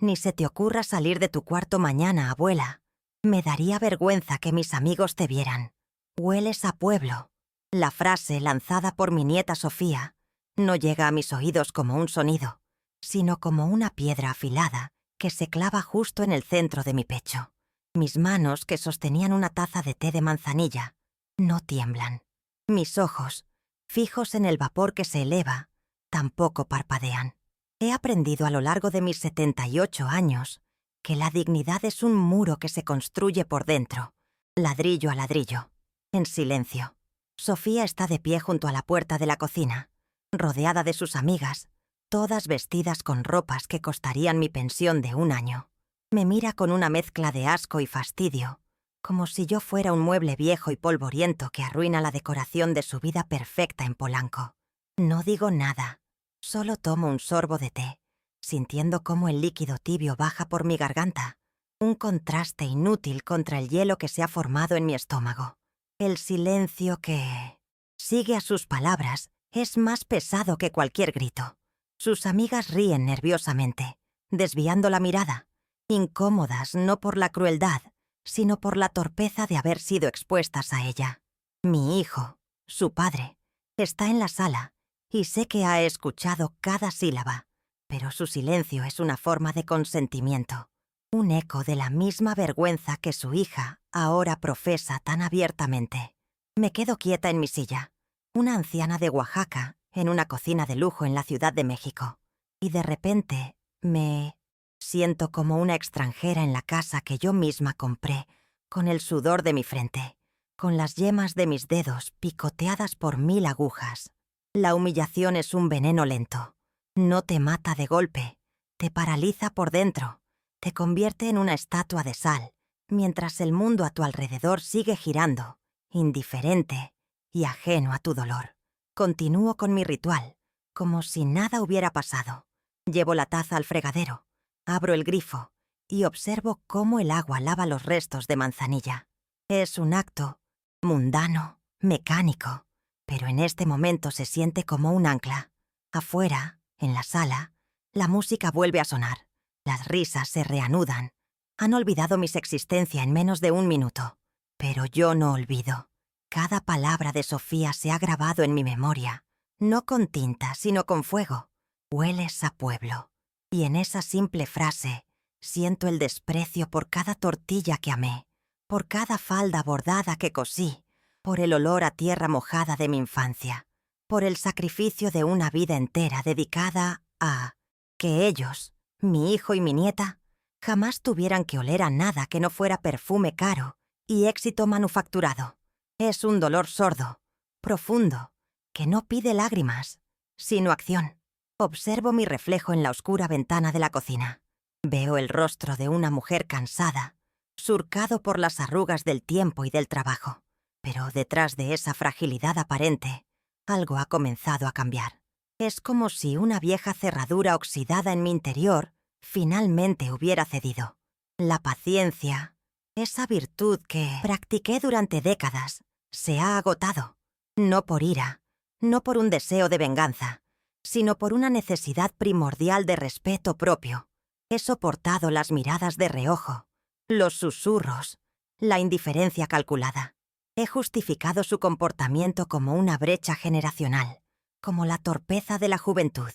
Ni se te ocurra salir de tu cuarto mañana, abuela. Me daría vergüenza que mis amigos te vieran. Hueles a pueblo. La frase lanzada por mi nieta Sofía no llega a mis oídos como un sonido, sino como una piedra afilada que se clava justo en el centro de mi pecho. Mis manos, que sostenían una taza de té de manzanilla, no tiemblan. Mis ojos, fijos en el vapor que se eleva, tampoco parpadean. He aprendido a lo largo de mis 78 años que la dignidad es un muro que se construye por dentro, ladrillo a ladrillo, en silencio. Sofía está de pie junto a la puerta de la cocina, rodeada de sus amigas, todas vestidas con ropas que costarían mi pensión de un año. Me mira con una mezcla de asco y fastidio, como si yo fuera un mueble viejo y polvoriento que arruina la decoración de su vida perfecta en Polanco. No digo nada, solo tomo un sorbo de té, sintiendo cómo el líquido tibio baja por mi garganta, un contraste inútil contra el hielo que se ha formado en mi estómago. El silencio que sigue a sus palabras es más pesado que cualquier grito. Sus amigas ríen nerviosamente, desviando la mirada, incómodas no por la crueldad, sino por la torpeza de haber sido expuestas a ella. Mi hijo, su padre, está en la sala y sé que ha escuchado cada sílaba, pero su silencio es una forma de consentimiento, un eco de la misma vergüenza que su hija ahora profesa tan abiertamente. Me quedo quieta en mi silla, una anciana de Oaxaca, en una cocina de lujo en la Ciudad de México, y de repente me siento como una extranjera en la casa que yo misma compré, con el sudor de mi frente, con las yemas de mis dedos picoteadas por 1000 agujas. La humillación es un veneno lento. No te mata de golpe, te paraliza por dentro, te convierte en una estatua de sal, mientras el mundo a tu alrededor sigue girando, indiferente y ajeno a tu dolor. Continúo con mi ritual, como si nada hubiera pasado. Llevo la taza al fregadero, abro el grifo y observo cómo el agua lava los restos de manzanilla. Es un acto mundano, mecánico, pero en este momento se siente como un ancla. Afuera, en la sala, la música vuelve a sonar. Las risas se reanudan. Han olvidado mi existencia en menos de un minuto. Pero yo no olvido. Cada palabra de Sofía se ha grabado en mi memoria, no con tinta, sino con fuego. Hueles a pueblo. Y en esa simple frase siento el desprecio por cada tortilla que amé, por cada falda bordada que cosí, por el olor a tierra mojada de mi infancia, por el sacrificio de una vida entera dedicada a que ellos, mi hijo y mi nieta, jamás tuvieran que oler a nada que no fuera perfume caro y éxito manufacturado. Es un dolor sordo, profundo, que no pide lágrimas, sino acción. Observo mi reflejo en la oscura ventana de la cocina. Veo el rostro de una mujer cansada, surcado por las arrugas del tiempo y del trabajo. Pero detrás de esa fragilidad aparente, algo ha comenzado a cambiar. Es como si una vieja cerradura oxidada en mi interior finalmente hubiera cedido. La paciencia, esa virtud que practiqué durante décadas, se ha agotado. No por ira, no por un deseo de venganza, sino por una necesidad primordial de respeto propio. He soportado las miradas de reojo, los susurros, la indiferencia calculada. He justificado su comportamiento como una brecha generacional, como la torpeza de la juventud.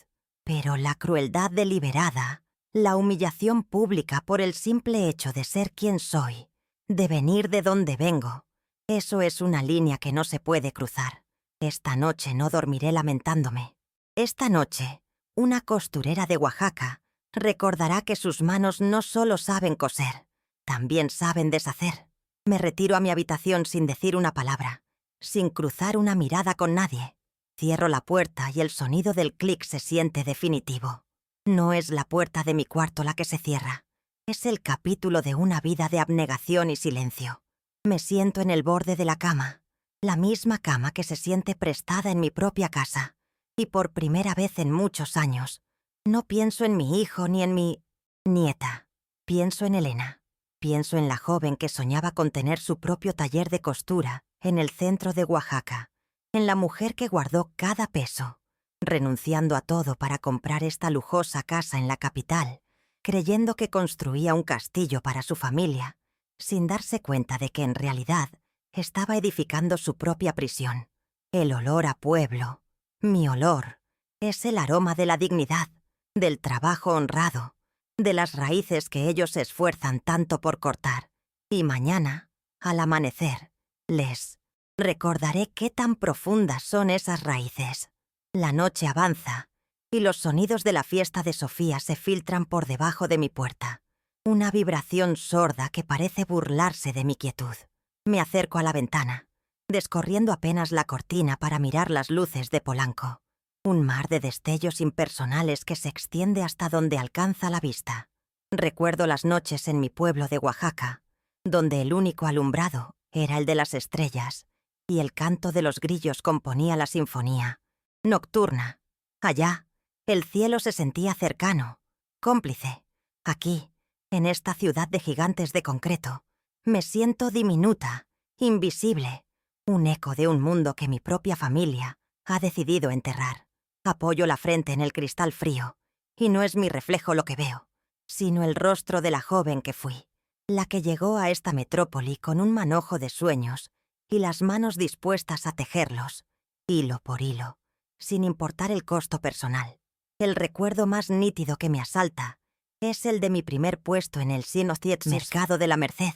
Pero la crueldad deliberada, la humillación pública por el simple hecho de ser quien soy, de venir de donde vengo, eso es una línea que no se puede cruzar. Esta noche no dormiré lamentándome. Esta noche, una costurera de Oaxaca recordará que sus manos no solo saben coser, también saben deshacer. Me retiro a mi habitación sin decir una palabra, sin cruzar una mirada con nadie. Cierro la puerta y el sonido del clic se siente definitivo. No es la puerta de mi cuarto la que se cierra. Es el capítulo de una vida de abnegación y silencio. Me siento en el borde de la cama, la misma cama que se siente prestada en mi propia casa. Y por primera vez en muchos años, no pienso en mi hijo ni en mi nieta. Pienso en Elena. Pienso en la joven que soñaba con tener su propio taller de costura en el centro de Oaxaca. En la mujer que guardó cada peso, renunciando a todo para comprar esta lujosa casa en la capital, creyendo que construía un castillo para su familia, sin darse cuenta de que en realidad estaba edificando su propia prisión. El olor a pueblo, mi olor, es el aroma de la dignidad, del trabajo honrado, de las raíces que ellos se esfuerzan tanto por cortar. Y mañana, al amanecer, les recordaré qué tan profundas son esas raíces. La noche avanza y los sonidos de la fiesta de Sofía se filtran por debajo de mi puerta. Una vibración sorda que parece burlarse de mi quietud. Me acerco a la ventana, descorriendo apenas la cortina para mirar las luces de Polanco. Un mar de destellos impersonales que se extiende hasta donde alcanza la vista. Recuerdo las noches en mi pueblo de Oaxaca, donde el único alumbrado era el de las estrellas y el canto de los grillos componía la sinfonía nocturna. Allá, el cielo se sentía cercano, cómplice. Aquí, en esta ciudad de gigantes de concreto, me siento diminuta, invisible, un eco de un mundo que mi propia familia ha decidido enterrar. Apoyo la frente en el cristal frío, y no es mi reflejo lo que veo, sino el rostro de la joven que fui, la que llegó a esta metrópoli con un manojo de sueños y las manos dispuestas a tejerlos, hilo por hilo, sin importar el costo personal. El recuerdo más nítido que me asalta es el de mi primer puesto en el Sinociet Mercado de la Merced.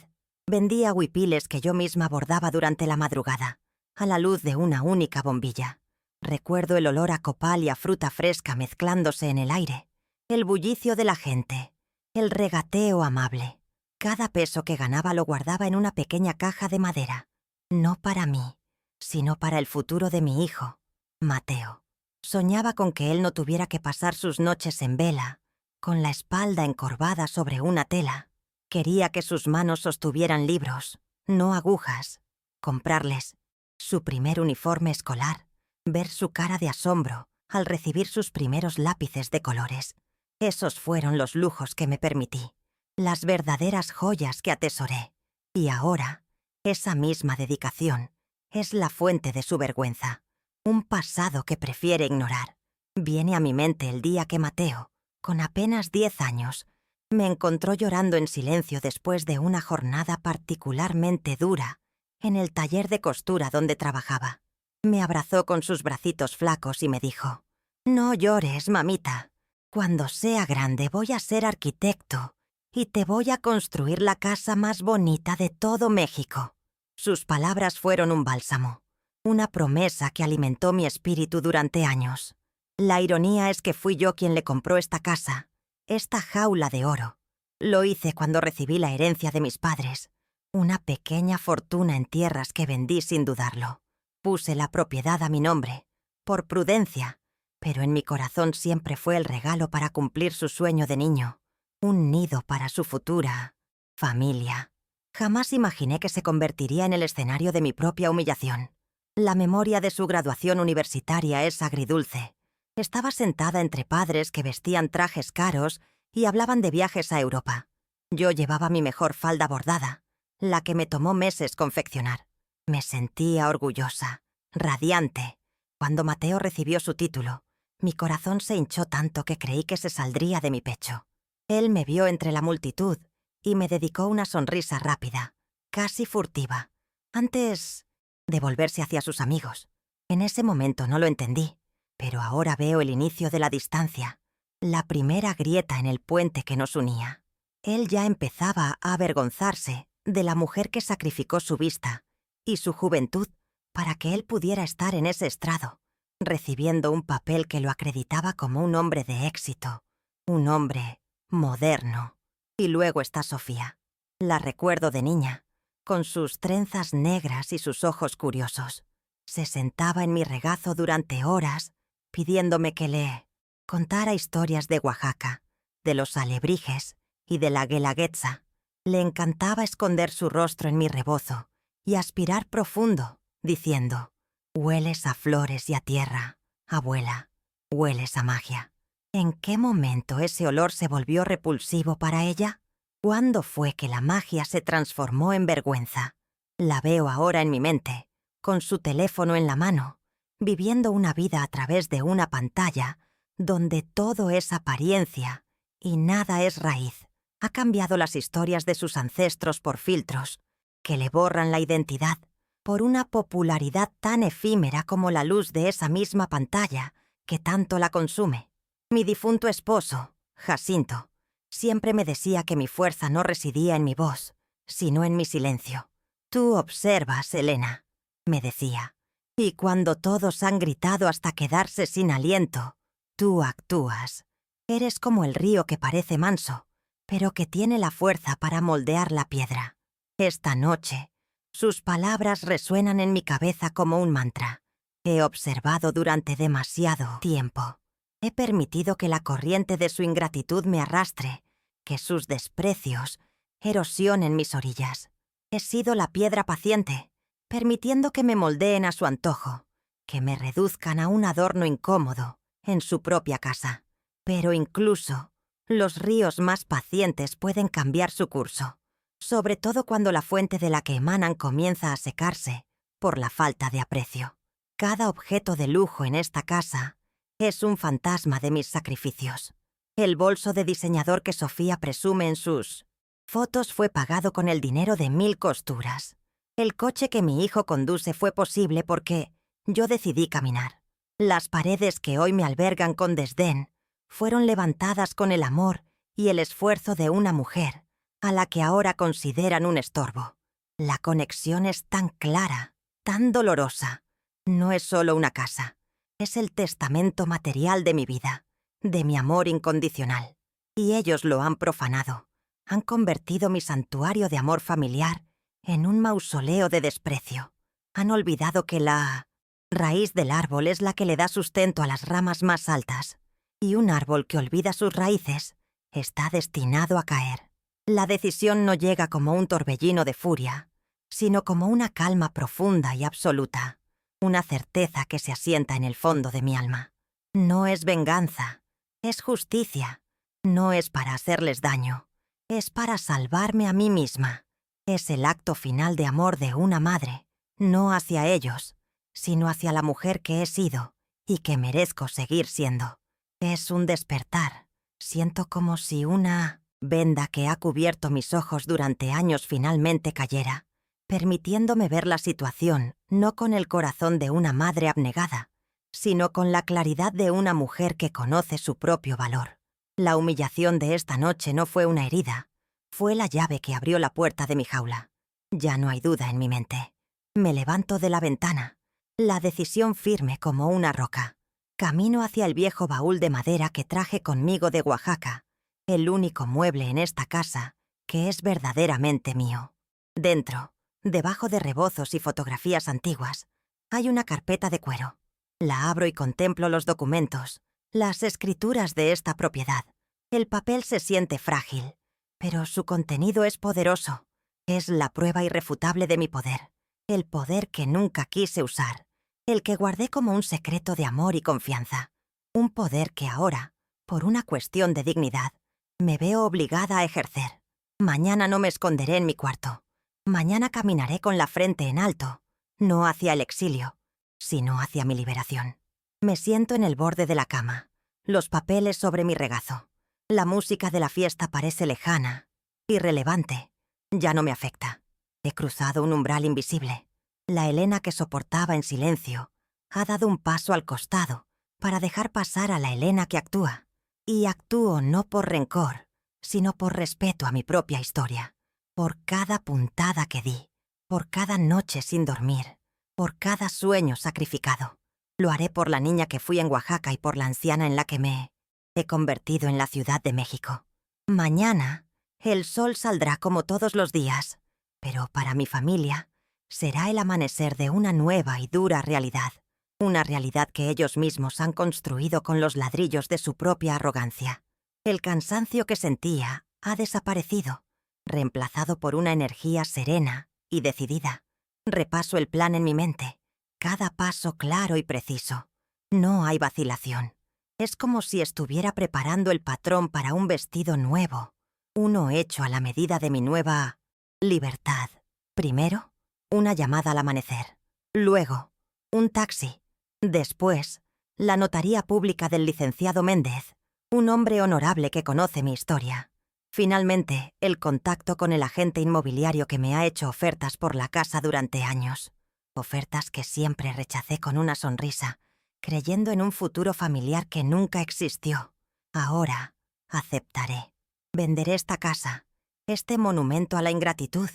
Vendía huipiles que yo misma bordaba durante la madrugada, a la luz de una única bombilla. Recuerdo el olor a copal y a fruta fresca mezclándose en el aire, el bullicio de la gente, el regateo amable. Cada peso que ganaba lo guardaba en una pequeña caja de madera, no para mí, sino para el futuro de mi hijo, Mateo. Soñaba con que él no tuviera que pasar sus noches en vela, con la espalda encorvada sobre una tela. Quería que sus manos sostuvieran libros, no agujas. Comprarles su primer uniforme escolar, ver su cara de asombro al recibir sus primeros lápices de colores. Esos fueron los lujos que me permití, las verdaderas joyas que atesoré. Y ahora, esa misma dedicación es la fuente de su vergüenza. Un pasado que prefiere ignorar. Viene a mi mente el día que Mateo, con apenas 10 años, me encontró llorando en silencio después de una jornada particularmente dura en el taller de costura donde trabajaba. Me abrazó con sus bracitos flacos y me dijo: «No llores, mamita. Cuando sea grande voy a ser arquitecto y te voy a construir la casa más bonita de todo México». Sus palabras fueron un bálsamo, una promesa que alimentó mi espíritu durante años. La ironía es que fui yo quien le compró esta casa, esta jaula de oro. Lo hice cuando recibí la herencia de mis padres, una pequeña fortuna en tierras que vendí sin dudarlo. Puse la propiedad a mi nombre, por prudencia, pero en mi corazón siempre fue el regalo para cumplir su sueño de niño, un nido para su futura familia. Jamás imaginé que se convertiría en el escenario de mi propia humillación. La memoria de su graduación universitaria es agridulce. Estaba sentada entre padres que vestían trajes caros y hablaban de viajes a Europa. Yo llevaba mi mejor falda bordada, la que me tomó meses confeccionar. Me sentía orgullosa, radiante. Cuando Mateo recibió su título, mi corazón se hinchó tanto que creí que se saldría de mi pecho. Él me vio entre la multitud y me dedicó una sonrisa rápida, casi furtiva, antes de volverse hacia sus amigos. En ese momento no lo entendí, pero ahora veo el inicio de la distancia, la primera grieta en el puente que nos unía. Él ya empezaba a avergonzarse de la mujer que sacrificó su vista y su juventud para que él pudiera estar en ese estrado, recibiendo un papel que lo acreditaba como un hombre de éxito, un hombre moderno. Y luego está Sofía. La recuerdo de niña, con sus trenzas negras y sus ojos curiosos. Se sentaba en mi regazo durante horas, pidiéndome que le contara historias de Oaxaca, de los alebrijes y de la guelaguetza. Le encantaba esconder su rostro en mi rebozo y aspirar profundo, diciendo: «Hueles a flores y a tierra, abuela, hueles a magia». ¿En qué momento ese olor se volvió repulsivo para ella? ¿Cuándo fue que la magia se transformó en vergüenza? La veo ahora en mi mente, con su teléfono en la mano, viviendo una vida a través de una pantalla donde todo es apariencia Y nada es raíz. Ha cambiado las historias de sus ancestros por filtros, que le borran la identidad, por una popularidad tan efímera como la luz de esa misma pantalla que tanto la consume. Mi difunto esposo, Jacinto, siempre me decía que mi fuerza no residía en mi voz, sino en mi silencio. «Tú observas, Elena», me decía, «y cuando todos han gritado hasta quedarse sin aliento, tú actúas. Eres como el río que parece manso, pero que tiene la fuerza para moldear la piedra». Esta noche, sus palabras resuenan en mi cabeza como un mantra. He observado durante demasiado tiempo. He permitido que la corriente de su ingratitud me arrastre, que sus desprecios erosionen mis orillas. He sido la piedra paciente, permitiendo que me moldeen a su antojo, que me reduzcan a un adorno incómodo en su propia casa. Pero incluso los ríos más pacientes pueden cambiar su curso, sobre todo cuando la fuente de la que emanan comienza a secarse por la falta de aprecio. Cada objeto de lujo en esta casa es un fantasma de mis sacrificios. El bolso de diseñador que Sofía presume en sus fotos fue pagado con el dinero de 1000 costuras. El coche que mi hijo conduce fue posible porque yo decidí caminar. Las paredes que hoy me albergan con desdén fueron levantadas con el amor y el esfuerzo de una mujer a la que ahora consideran un estorbo. La conexión es tan clara, tan dolorosa. No es solo una casa, es el testamento material de mi vida, de mi amor incondicional. Y ellos lo han profanado. Han convertido mi santuario de amor familiar en un mausoleo de desprecio. Han olvidado que la raíz del árbol es la que le da sustento a las ramas más altas, y un árbol que olvida sus raíces está destinado a caer. La decisión no llega como un torbellino de furia, sino como una calma profunda y absoluta, una certeza que se asienta en el fondo de mi alma. No es venganza, es justicia. No es para hacerles daño, es para salvarme a mí misma. Es el acto final de amor de una madre, no hacia ellos, sino hacia la mujer que he sido y que merezco seguir siendo. Es un despertar. Siento como si una venda que ha cubierto mis ojos durante años finalmente cayera, permitiéndome ver la situación no con el corazón de una madre abnegada, sino con la claridad de una mujer que conoce su propio valor. La humillación de esta noche no fue una herida, fue la llave que abrió la puerta de mi jaula. Ya no hay duda en mi mente. Me levanto de la ventana, la decisión firme como una roca. Camino hacia el viejo baúl de madera que traje conmigo de Oaxaca, el único mueble en esta casa que es verdaderamente mío. Dentro, debajo de rebozos y fotografías antiguas, hay una carpeta de cuero. La abro y contemplo los documentos, las escrituras de esta propiedad. El papel se siente frágil, pero su contenido es poderoso. Es la prueba irrefutable de mi poder, el poder que nunca quise usar, el que guardé como un secreto de amor y confianza. Un poder que ahora, por una cuestión de dignidad, me veo obligada a ejercer. Mañana no me esconderé en mi cuarto. Mañana caminaré con la frente en alto, no hacia el exilio, sino hacia mi liberación. Me siento en el borde de la cama, los papeles sobre mi regazo. La música de la fiesta parece lejana, irrelevante. Ya no me afecta. He cruzado un umbral invisible. La Elena que soportaba en silencio ha dado un paso al costado para dejar pasar a la Elena que actúa. Y actúo no por rencor, sino por respeto a mi propia historia. Por cada puntada que di, por cada noche sin dormir, por cada sueño sacrificado. Lo haré por la niña que fui en Oaxaca y por la anciana en la que me he convertido en la Ciudad de México. Mañana, el sol saldrá como todos los días, pero para mi familia será el amanecer de una nueva y dura realidad. Una realidad que ellos mismos han construido con los ladrillos de su propia arrogancia. El cansancio que sentía ha desaparecido, reemplazado por una energía serena y decidida. Repaso el plan en mi mente, cada paso claro y preciso. No hay vacilación. Es como si estuviera preparando el patrón para un vestido nuevo, uno hecho a la medida de mi nueva libertad. Primero, una llamada al amanecer. Luego, un taxi. Después, la notaría pública del licenciado Méndez. Un hombre honorable que conoce mi historia. Finalmente, el contacto con el agente inmobiliario que me ha hecho ofertas por la casa durante años. Ofertas que siempre rechacé con una sonrisa, creyendo en un futuro familiar que nunca existió. Ahora, aceptaré. Venderé esta casa, este monumento a la ingratitud,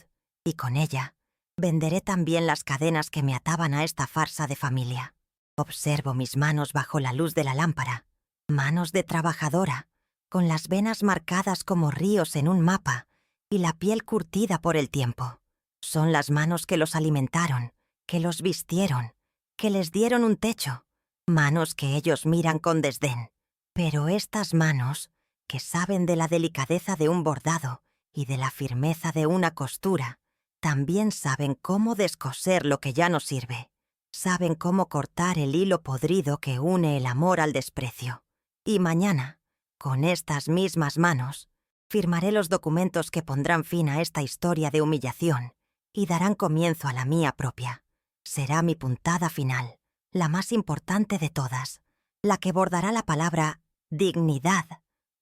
y con ella, venderé también las cadenas que me ataban a esta farsa de familia. Observo mis manos bajo la luz de la lámpara, manos de trabajadora, con las venas marcadas como ríos en un mapa y la piel curtida por el tiempo. Son las manos que los alimentaron, que los vistieron, que les dieron un techo, manos que ellos miran con desdén. Pero estas manos, que saben de la delicadeza de un bordado y de la firmeza de una costura, también saben cómo descoser lo que ya no sirve. Saben cómo cortar el hilo podrido que une el amor al desprecio. Y mañana, con estas mismas manos, firmaré los documentos que pondrán fin a esta historia de humillación y darán comienzo a la mía propia. Será mi puntada final, la más importante de todas, la que bordará la palabra dignidad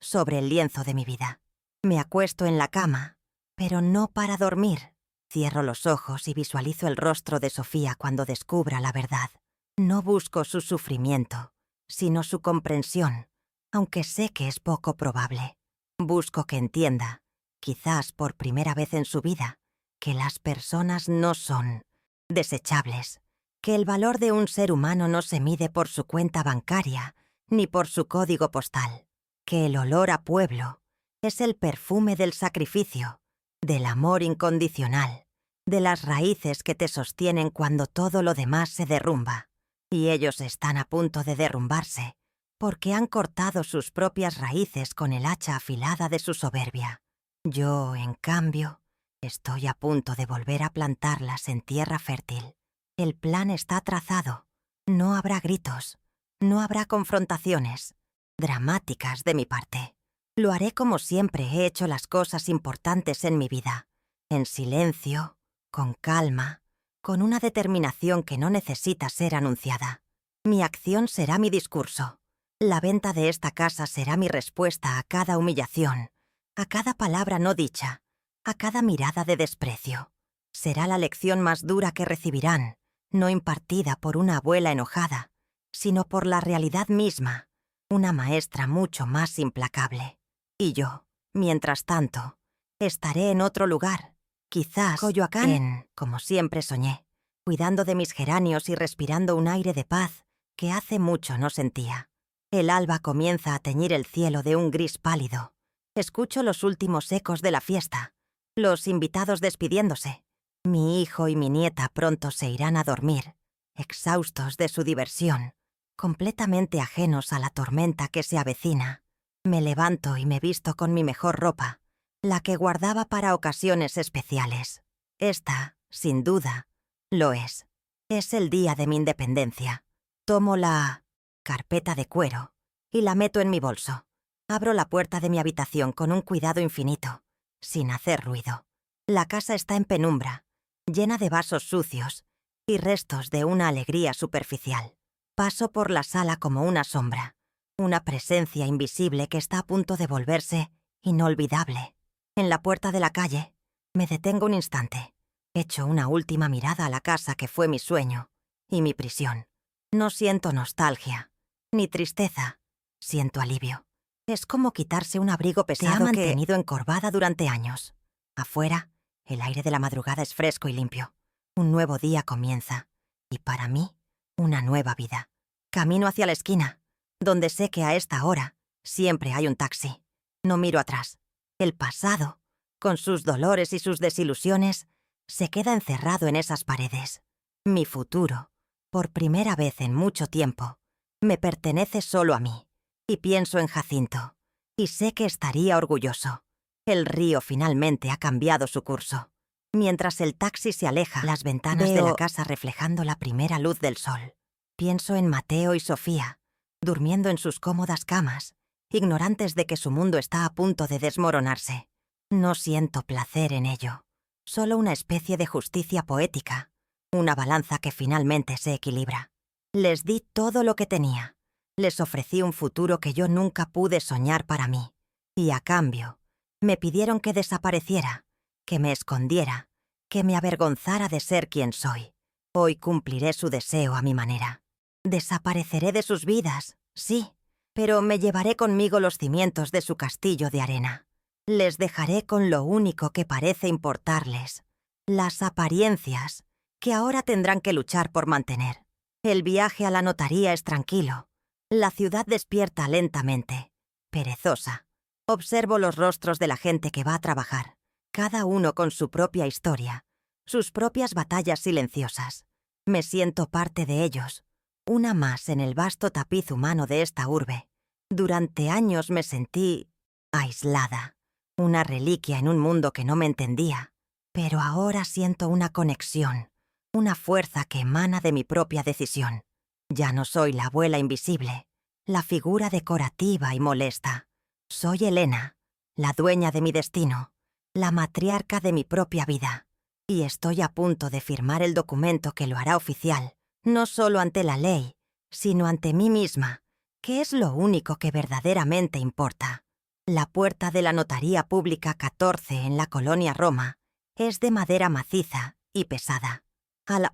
sobre el lienzo de mi vida. Me acuesto en la cama, pero no para dormir. Cierro los ojos y visualizo el rostro de Sofía cuando descubra la verdad. No busco su sufrimiento, sino su comprensión, aunque sé que es poco probable. Busco que entienda, quizás por primera vez en su vida, que las personas no son desechables, que el valor de un ser humano no se mide por su cuenta bancaria ni por su código postal, que el olor a pueblo es el perfume del sacrificio, del amor incondicional, de las raíces que te sostienen cuando todo lo demás se derrumba, y ellos están a punto de derrumbarse porque han cortado sus propias raíces con el hacha afilada de su soberbia. Yo, en cambio, estoy a punto de volver a plantarlas en tierra fértil. El plan está trazado. No habrá gritos, no habrá confrontaciones dramáticas de mi parte. Lo haré como siempre he hecho las cosas importantes en mi vida, en silencio, con calma, con una determinación que no necesita ser anunciada. Mi acción será mi discurso. La venta de esta casa será mi respuesta a cada humillación, a cada palabra no dicha, a cada mirada de desprecio. Será la lección más dura que recibirán, no impartida por una abuela enojada, sino por la realidad misma, una maestra mucho más implacable. Y yo, mientras tanto, estaré en otro lugar, quizás Coyoacán, como siempre soñé, cuidando de mis geranios y respirando un aire de paz que hace mucho no sentía. El alba comienza a teñir el cielo de un gris pálido. Escucho los últimos ecos de la fiesta, los invitados despidiéndose. Mi hijo y mi nieta pronto se irán a dormir, exhaustos de su diversión, completamente ajenos a la tormenta que se avecina. Me levanto y me visto con mi mejor ropa, la que guardaba para ocasiones especiales. Esta, sin duda, lo es. Es el día de mi independencia. Tomo la carpeta de cuero y la meto en mi bolso. Abro la puerta de mi habitación con un cuidado infinito, sin hacer ruido. La casa está en penumbra, llena de vasos sucios y restos de una alegría superficial. Paso por la sala como una sombra, una presencia invisible que está a punto de volverse inolvidable. En la puerta de la calle, me detengo un instante. Echo una última mirada a la casa que fue mi sueño y mi prisión. No siento nostalgia, ni tristeza. Siento alivio. Es como quitarse un abrigo pesado que ha mantenido encorvada durante años. Afuera, el aire de la madrugada es fresco y limpio. Un nuevo día comienza. Y para mí, una nueva vida. Camino hacia la esquina, donde sé que a esta hora siempre hay un taxi. No miro atrás. El pasado, con sus dolores y sus desilusiones, se queda encerrado en esas paredes. Mi futuro, por primera vez en mucho tiempo, me pertenece solo a mí. Y pienso en Jacinto, y sé que estaría orgulloso. El río finalmente ha cambiado su curso. Mientras el taxi se aleja, las ventanas de la casa reflejando la primera luz del sol. Pienso en Mateo y Sofía, durmiendo en sus cómodas camas, ignorantes de que su mundo está a punto de desmoronarse. No siento placer en ello, solo una especie de justicia poética, una balanza que finalmente se equilibra. Les di todo lo que tenía, Les ofrecí un futuro que yo nunca pude soñar para mí. Y a cambio, me pidieron que desapareciera, que me escondiera, que me avergonzara de ser quien soy. Hoy cumpliré su deseo a mi manera. Desapareceré de sus vidas, sí, pero me llevaré conmigo los cimientos de su castillo de arena. Les dejaré con lo único que parece importarles, las apariencias, que ahora tendrán que luchar por mantener. El viaje a la notaría es tranquilo. La ciudad despierta lentamente, perezosa. Observo los rostros de la gente que va a trabajar, cada uno con su propia historia, sus propias batallas silenciosas. Me siento parte de ellos, una más en el vasto tapiz humano de esta urbe. Durante años me sentí aislada, una reliquia en un mundo que no me entendía, pero ahora siento una conexión, una fuerza que emana de mi propia decisión. Ya no soy la abuela invisible, la figura decorativa y molesta. Soy Elena, la dueña de mi destino, la matriarca de mi propia vida. Y estoy a punto de firmar el documento que lo hará oficial, no solo ante la ley, sino ante mí misma, que es lo único que verdaderamente importa. La puerta de la Notaría Pública 14 en la colonia Roma es de madera maciza y pesada. Al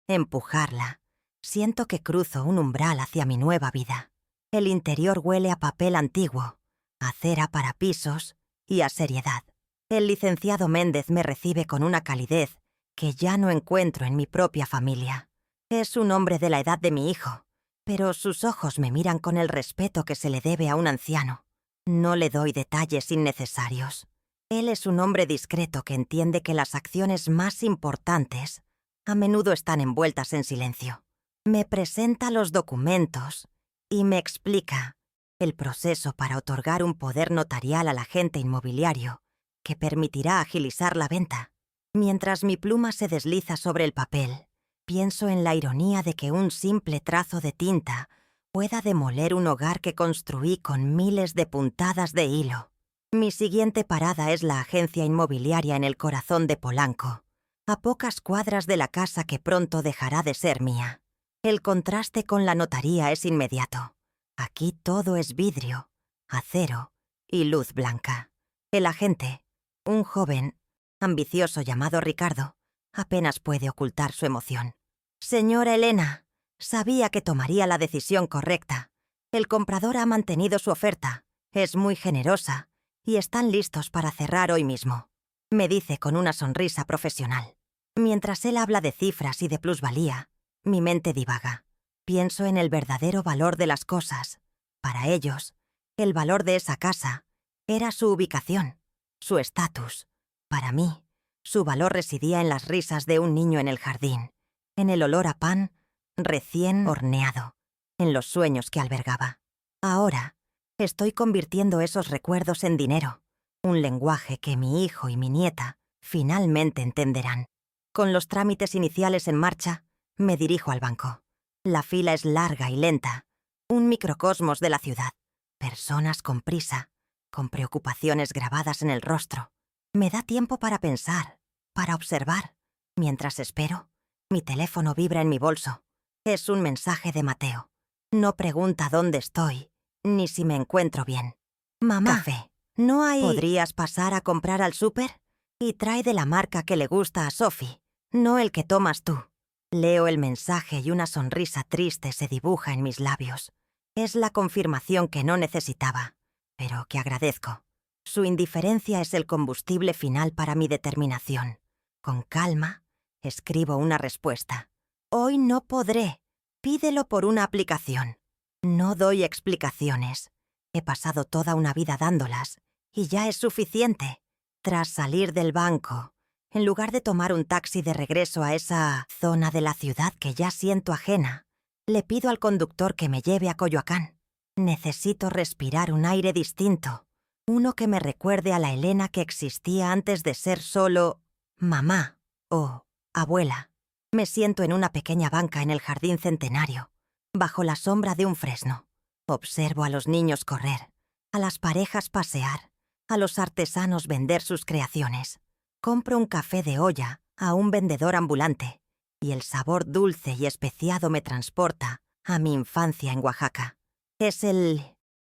empujarla, siento que cruzo un umbral hacia mi nueva vida. El interior huele a papel antiguo, a cera para pisos y a seriedad. El licenciado Méndez me recibe con una calidez que ya no encuentro en mi propia familia. Es un hombre de la edad de mi hijo, pero sus ojos me miran con el respeto que se le debe a un anciano. No le doy detalles innecesarios. Él es un hombre discreto que entiende que las acciones más importantes a menudo están envueltas en silencio. Me presenta los documentos y me explica el proceso para otorgar un poder notarial al agente inmobiliario que permitirá agilizar la venta. Mientras mi pluma se desliza sobre el papel, pienso en la ironía de que un simple trazo de tinta pueda demoler un hogar que construí con miles de puntadas de hilo. Mi siguiente parada es la agencia inmobiliaria en el corazón de Polanco, a pocas cuadras de la casa que pronto dejará de ser mía. El contraste con la notaría es inmediato. Aquí todo es vidrio, acero y luz blanca. El agente, un joven, ambicioso llamado Ricardo, apenas puede ocultar su emoción. Señora Elena, sabía que tomaría la decisión correcta. El comprador ha mantenido su oferta, es muy generosa y están listos para cerrar hoy mismo, me dice con una sonrisa profesional. Mientras él habla de cifras y de plusvalía, mi mente divaga. Pienso en el verdadero valor de las cosas. Para ellos, el valor de esa casa era su ubicación, su estatus. Para mí, su valor residía en las risas de un niño en el jardín, en el olor a pan recién horneado, en los sueños que albergaba. Ahora, estoy convirtiendo esos recuerdos en dinero, un lenguaje que mi hijo y mi nieta finalmente entenderán. Con los trámites iniciales en marcha, me dirijo al banco. La fila es larga y lenta, un microcosmos de la ciudad. Personas con prisa, con preocupaciones grabadas en el rostro. Me da tiempo para pensar, para observar. Mientras espero, mi teléfono vibra en mi bolso. Es un mensaje de Mateo. No pregunta dónde estoy, ni si me encuentro bien. Mamá, café. ¿No hay...? ¿Podrías pasar a comprar al súper? Y trae de la marca que le gusta a Sophie, no el que tomas tú. Leo el mensaje y una sonrisa triste se dibuja en mis labios. Es la confirmación que no necesitaba, pero que agradezco. Su indiferencia es el combustible final para mi determinación. Con calma, escribo una respuesta. Hoy no podré. Pídelo por una aplicación. No doy explicaciones. He pasado toda una vida dándolas, y ya es suficiente. Tras salir del banco, en lugar de tomar un taxi de regreso a esa zona de la ciudad que ya siento ajena, le pido al conductor que me lleve a Coyoacán. Necesito respirar un aire distinto, uno que me recuerde a la Elena que existía antes de ser solo mamá o abuela. Me siento en una pequeña banca en el jardín centenario, bajo la sombra de un fresno. Observo a los niños correr, a las parejas pasear, a los artesanos vender sus creaciones. Compro un café de olla a un vendedor ambulante, y el sabor dulce y especiado me transporta a mi infancia en Oaxaca. Es el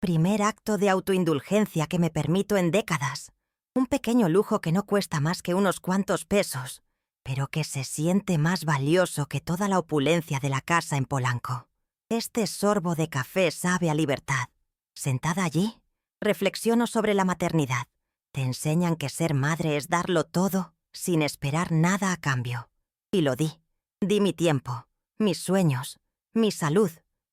primer acto de autoindulgencia que me permito en décadas. Un pequeño lujo que no cuesta más que unos cuantos pesos, pero que se siente más valioso que toda la opulencia de la casa en Polanco. Este sorbo de café sabe a libertad. Sentada allí, reflexiono sobre la maternidad. Te enseñan que ser madre es darlo todo sin esperar nada a cambio. Y lo di. Di mi tiempo, mis sueños, mi salud,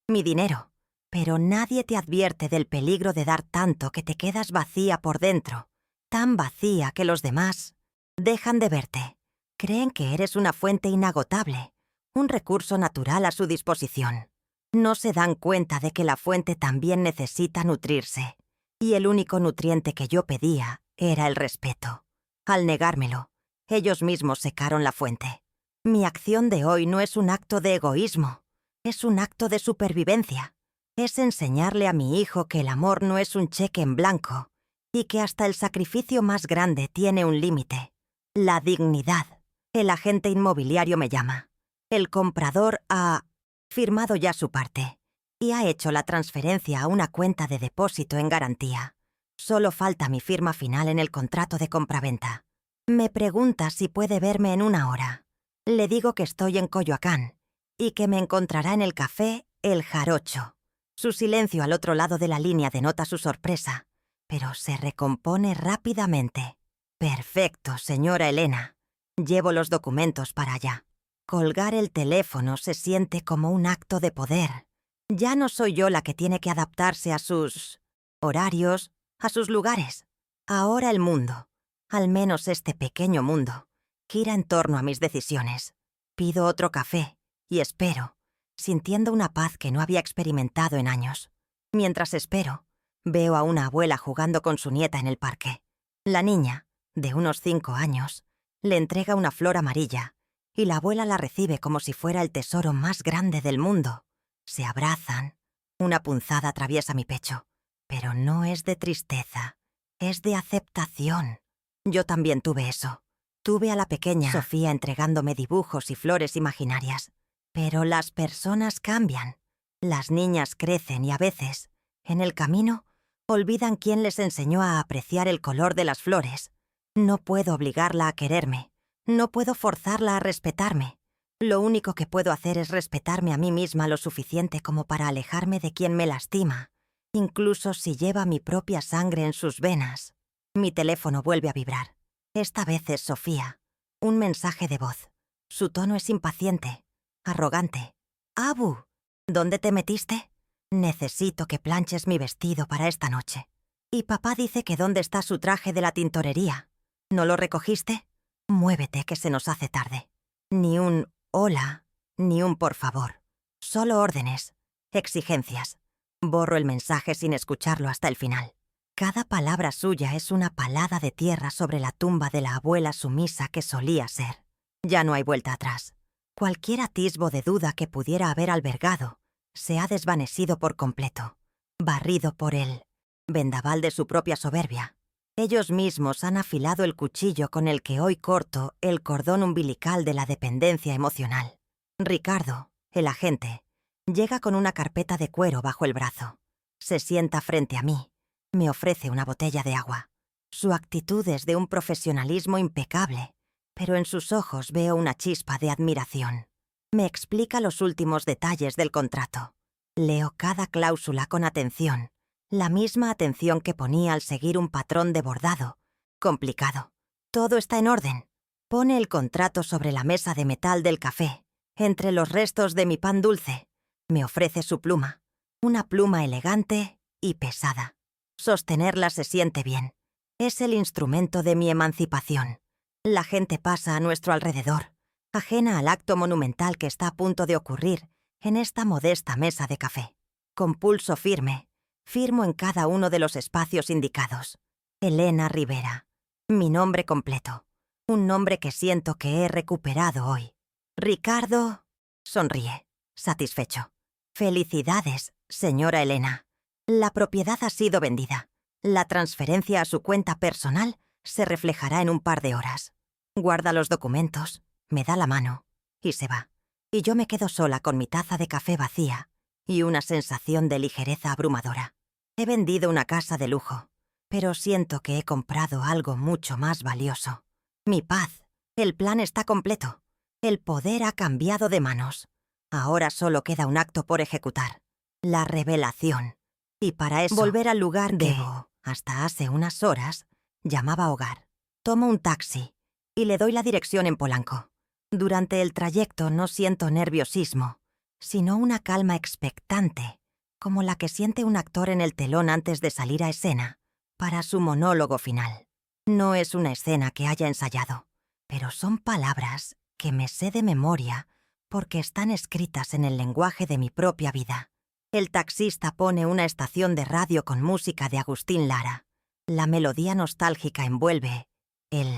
mi dinero. Pero nadie te advierte del peligro de dar tanto que te quedas vacía por dentro. Tan vacía que los demás dejan de verte. Creen que eres una fuente inagotable, un recurso natural a su disposición. No se dan cuenta de que la fuente también necesita nutrirse. Y el único nutriente que yo pedía era el respeto. Al negármelo, ellos mismos secaron la fuente. Mi acción de hoy no es un acto de egoísmo, es un acto de supervivencia. Es enseñarle a mi hijo que el amor no es un cheque en blanco y que hasta el sacrificio más grande tiene un límite. La dignidad. El agente inmobiliario me llama. El comprador ha firmado ya su parte y ha hecho la transferencia a una cuenta de depósito en garantía. Solo falta mi firma final en el contrato de compraventa. Me pregunta si puede verme en una hora. Le digo que estoy en Coyoacán y que me encontrará en el café El Jarocho. Su silencio al otro lado de la línea denota su sorpresa, pero se recompone rápidamente. Perfecto, señora Elena. Llevo los documentos para allá. Colgar el teléfono se siente como un acto de poder. Ya no soy yo la que tiene que adaptarse a sus horarios, a sus lugares. Ahora el mundo, al menos este pequeño mundo, gira en torno a mis decisiones. Pido otro café y espero, sintiendo una paz que no había experimentado en años. Mientras espero, veo a una abuela jugando con su nieta en el parque. La niña, de unos 5 años, le entrega una flor amarilla y la abuela la recibe como si fuera el tesoro más grande del mundo. Se abrazan. Una punzada atraviesa mi pecho, pero no es de tristeza, es de aceptación. Yo también tuve eso. Tuve a la pequeña Sofía entregándome dibujos y flores imaginarias. Pero las personas cambian. Las niñas crecen y a veces, en el camino, olvidan quién les enseñó a apreciar el color de las flores. No puedo obligarla a quererme. No puedo forzarla a respetarme. Lo único que puedo hacer es respetarme a mí misma lo suficiente como para alejarme de quien me lastima, incluso si lleva mi propia sangre en sus venas. Mi teléfono vuelve a vibrar. Esta vez es Sofía. Un mensaje de voz. Su tono es impaciente, arrogante. «Abu, ¿dónde te metiste? Necesito que planches mi vestido para esta noche. Y papá dice que dónde está su traje de la tintorería. ¿No lo recogiste? Muévete, que se nos hace tarde». Ni un hola, ni un por favor. Solo órdenes, exigencias. Borro el mensaje sin escucharlo hasta el final. Cada palabra suya es una palada de tierra sobre la tumba de la abuela sumisa que solía ser. Ya no hay vuelta atrás. Cualquier atisbo de duda que pudiera haber albergado se ha desvanecido por completo, barrido por el vendaval de su propia soberbia. Ellos mismos han afilado el cuchillo con el que hoy corto el cordón umbilical de la dependencia emocional. Ricardo, el agente, llega con una carpeta de cuero bajo el brazo. Se sienta frente a mí. Me ofrece una botella de agua. Su actitud es de un profesionalismo impecable, pero en sus ojos veo una chispa de admiración. Me explica los últimos detalles del contrato. Leo cada cláusula con atención. La misma atención que ponía al seguir un patrón de bordado. Complicado. Todo está en orden. Pone el contrato sobre la mesa de metal del café, entre los restos de mi pan dulce. Me ofrece su pluma. Una pluma elegante y pesada. Sostenerla se siente bien. Es el instrumento de mi emancipación. La gente pasa a nuestro alrededor, ajena al acto monumental que está a punto de ocurrir en esta modesta mesa de café. Con pulso firme, firmo en cada uno de los espacios indicados. Elena Rivera. Mi nombre completo. Un nombre que siento que he recuperado hoy. Ricardo sonríe, satisfecho. Felicidades, señora Elena. La propiedad ha sido vendida. La transferencia a su cuenta personal se reflejará en un par de horas. Guarda los documentos, me da la mano y se va. Y yo me quedo sola con mi taza de café vacía y una sensación de ligereza abrumadora. He vendido una casa de lujo, pero siento que he comprado algo mucho más valioso. Mi paz. El plan está completo. El poder ha cambiado de manos. Ahora solo queda un acto por ejecutar. La revelación. Y para eso, volver al lugar que, hasta hace unas horas, llamaba hogar. Tomo un taxi y le doy la dirección en Polanco. Durante el trayecto no siento nerviosismo, sino una calma expectante, como la que siente un actor en el telón antes de salir a escena, para su monólogo final. No es una escena que haya ensayado, pero son palabras que me sé de memoria porque están escritas en el lenguaje de mi propia vida. El taxista pone una estación de radio con música de Agustín Lara. La melodía nostálgica envuelve el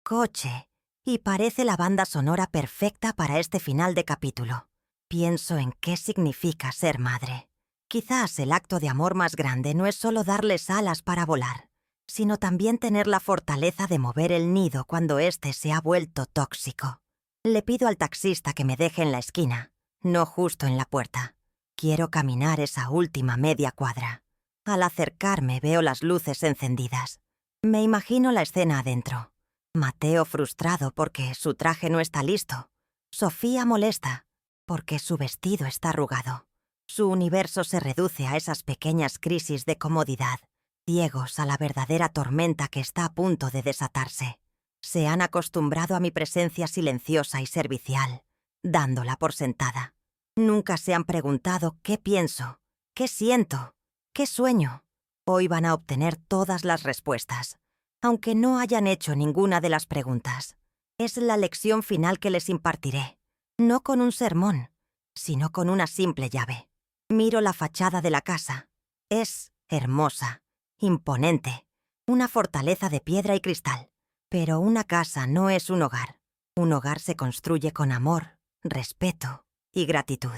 coche y parece la banda sonora perfecta para este final de capítulo. Pienso en qué significa ser madre. Quizás el acto de amor más grande no es solo darles alas para volar, sino también tener la fortaleza de mover el nido cuando éste se ha vuelto tóxico. Le pido al taxista que me deje en la esquina, no justo en la puerta. Quiero caminar esa última media cuadra. Al acercarme veo las luces encendidas. Me imagino la escena adentro. Mateo frustrado porque su traje no está listo. Sofía molesta porque su vestido está arrugado. Su universo se reduce a esas pequeñas crisis de comodidad, ciegos a la verdadera tormenta que está a punto de desatarse. Se han acostumbrado a mi presencia silenciosa y servicial, dándola por sentada. Nunca se han preguntado qué pienso, qué siento, qué sueño. Hoy van a obtener todas las respuestas, aunque no hayan hecho ninguna de las preguntas. Es la lección final que les impartiré, no con un sermón, sino con una simple llave. Miro la fachada de la casa. Es hermosa, imponente, una fortaleza de piedra y cristal. Pero una casa no es un hogar. Un hogar se construye con amor, respeto y gratitud.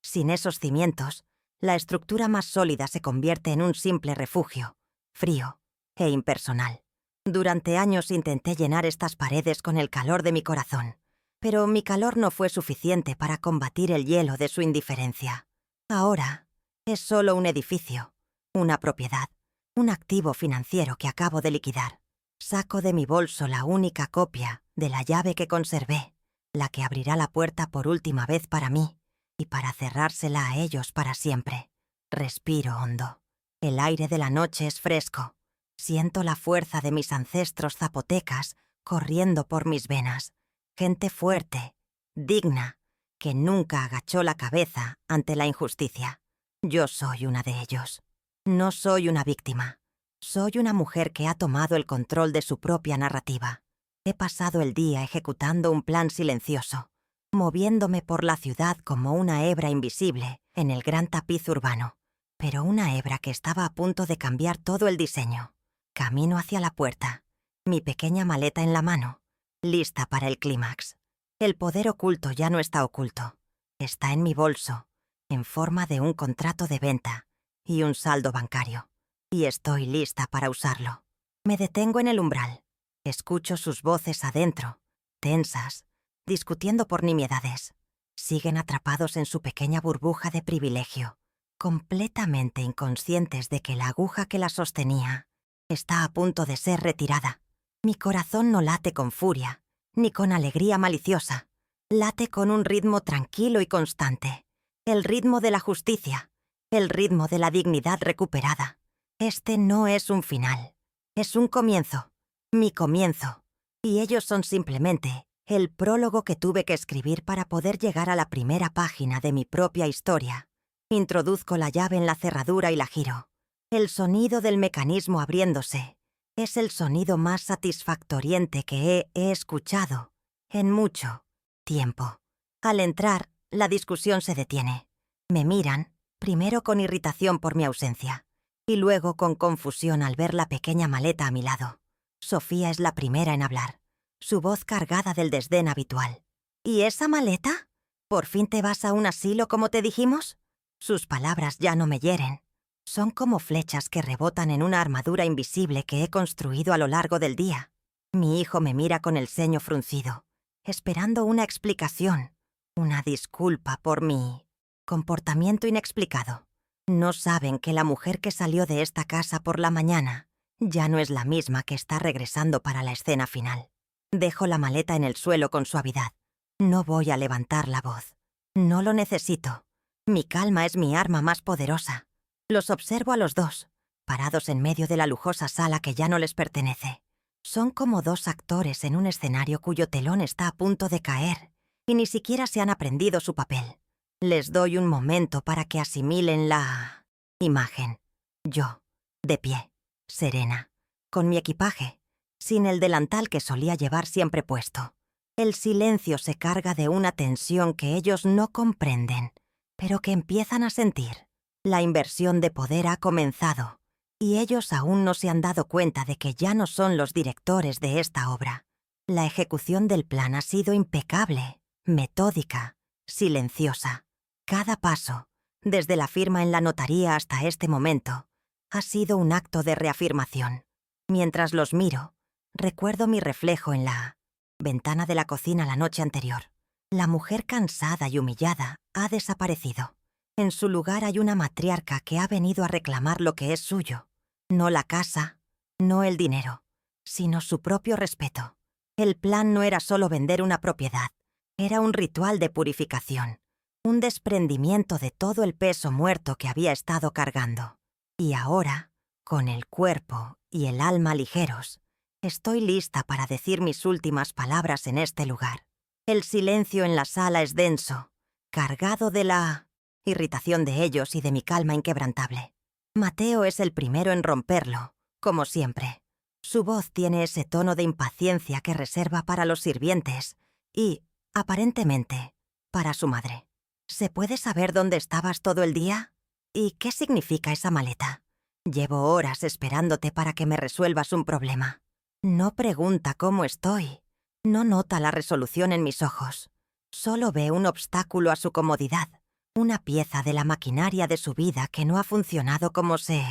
Sin esos cimientos, la estructura más sólida se convierte en un simple refugio, frío e impersonal. Durante años intenté llenar estas paredes con el calor de mi corazón, pero mi calor no fue suficiente para combatir el hielo de su indiferencia. Ahora es solo un edificio, una propiedad, un activo financiero que acabo de liquidar. Saco de mi bolso la única copia de la llave que conservé, la que abrirá la puerta por última vez para mí y para cerrársela a ellos para siempre. Respiro hondo. El aire de la noche es fresco. Siento la fuerza de mis ancestros zapotecas corriendo por mis venas. Gente fuerte, digna, que nunca agachó la cabeza ante la injusticia. Yo soy una de ellos. No soy una víctima. Soy una mujer que ha tomado el control de su propia narrativa. He pasado el día ejecutando un plan silencioso, moviéndome por la ciudad como una hebra invisible en el gran tapiz urbano, pero una hebra que estaba a punto de cambiar todo el diseño. Camino hacia la puerta, mi pequeña maleta en la mano, lista para el clímax. El poder oculto ya no está oculto. Está en mi bolso, en forma de un contrato de venta y un saldo bancario. Y estoy lista para usarlo. Me detengo en el umbral. Escucho sus voces adentro, tensas, discutiendo por nimiedades. Siguen atrapados en su pequeña burbuja de privilegio, completamente inconscientes de que la aguja que la sostenía está a punto de ser retirada. Mi corazón no late con furia, ni con alegría maliciosa. Late con un ritmo tranquilo y constante. El ritmo de la justicia, el ritmo de la dignidad recuperada. Este no es un final, es un comienzo, mi comienzo. Y ellos son simplemente el prólogo que tuve que escribir para poder llegar a la primera página de mi propia historia. Introduzco la llave en la cerradura y la giro. El sonido del mecanismo abriéndose es el sonido más satisfactoriente que he escuchado en mucho tiempo. Al entrar, la discusión se detiene. Me miran, primero con irritación por mi ausencia, y luego con confusión al ver la pequeña maleta a mi lado. Sofía es la primera en hablar, su voz cargada del desdén habitual. ¿Y esa maleta? ¿Por fin te vas a un asilo como te dijimos? Sus palabras ya no me hieren. Son como flechas que rebotan en una armadura invisible que he construido a lo largo del día. Mi hijo me mira con el ceño fruncido, esperando una explicación, una disculpa por mi Comportamiento inexplicado. No saben que la mujer que salió de esta casa por la mañana ya no es la misma que está regresando para la escena final. Dejo la maleta en el suelo con suavidad. No voy a levantar la voz. No lo necesito. Mi calma es mi arma más poderosa. Los observo a los dos, parados en medio de la lujosa sala que ya no les pertenece. Son como dos actores en un escenario cuyo telón está a punto de caer y ni siquiera se han aprendido su papel. Les doy un momento para que asimilen la imagen. Yo, de pie, serena, con mi equipaje, sin el delantal que solía llevar siempre puesto. El silencio se carga de una tensión que ellos no comprenden, pero que empiezan a sentir. La inversión de poder ha comenzado, y ellos aún no se han dado cuenta de que ya no son los directores de esta obra. La ejecución del plan ha sido impecable, metódica, silenciosa. Cada paso, desde la firma en la notaría hasta este momento, ha sido un acto de reafirmación. Mientras los miro, recuerdo mi reflejo en la ventana de la cocina la noche anterior. La mujer cansada y humillada ha desaparecido. En su lugar hay una matriarca que ha venido a reclamar lo que es suyo. No la casa, no el dinero, sino su propio respeto. El plan no era solo vender una propiedad, era un ritual de purificación, un desprendimiento de todo el peso muerto que había estado cargando. Y ahora, con el cuerpo y el alma ligeros, estoy lista para decir mis últimas palabras en este lugar. El silencio en la sala es denso, cargado de la irritación de ellos y de mi calma inquebrantable. Mateo es el primero en romperlo, como siempre. Su voz tiene ese tono de impaciencia que reserva para los sirvientes y, aparentemente, para su madre. ¿Se puede saber dónde estabas todo el día? ¿Y qué significa esa maleta? Llevo horas esperándote para que me resuelvas un problema. No pregunta cómo estoy. No nota la resolución en mis ojos. Solo ve un obstáculo a su comodidad, una pieza de la maquinaria de su vida que no ha funcionado como se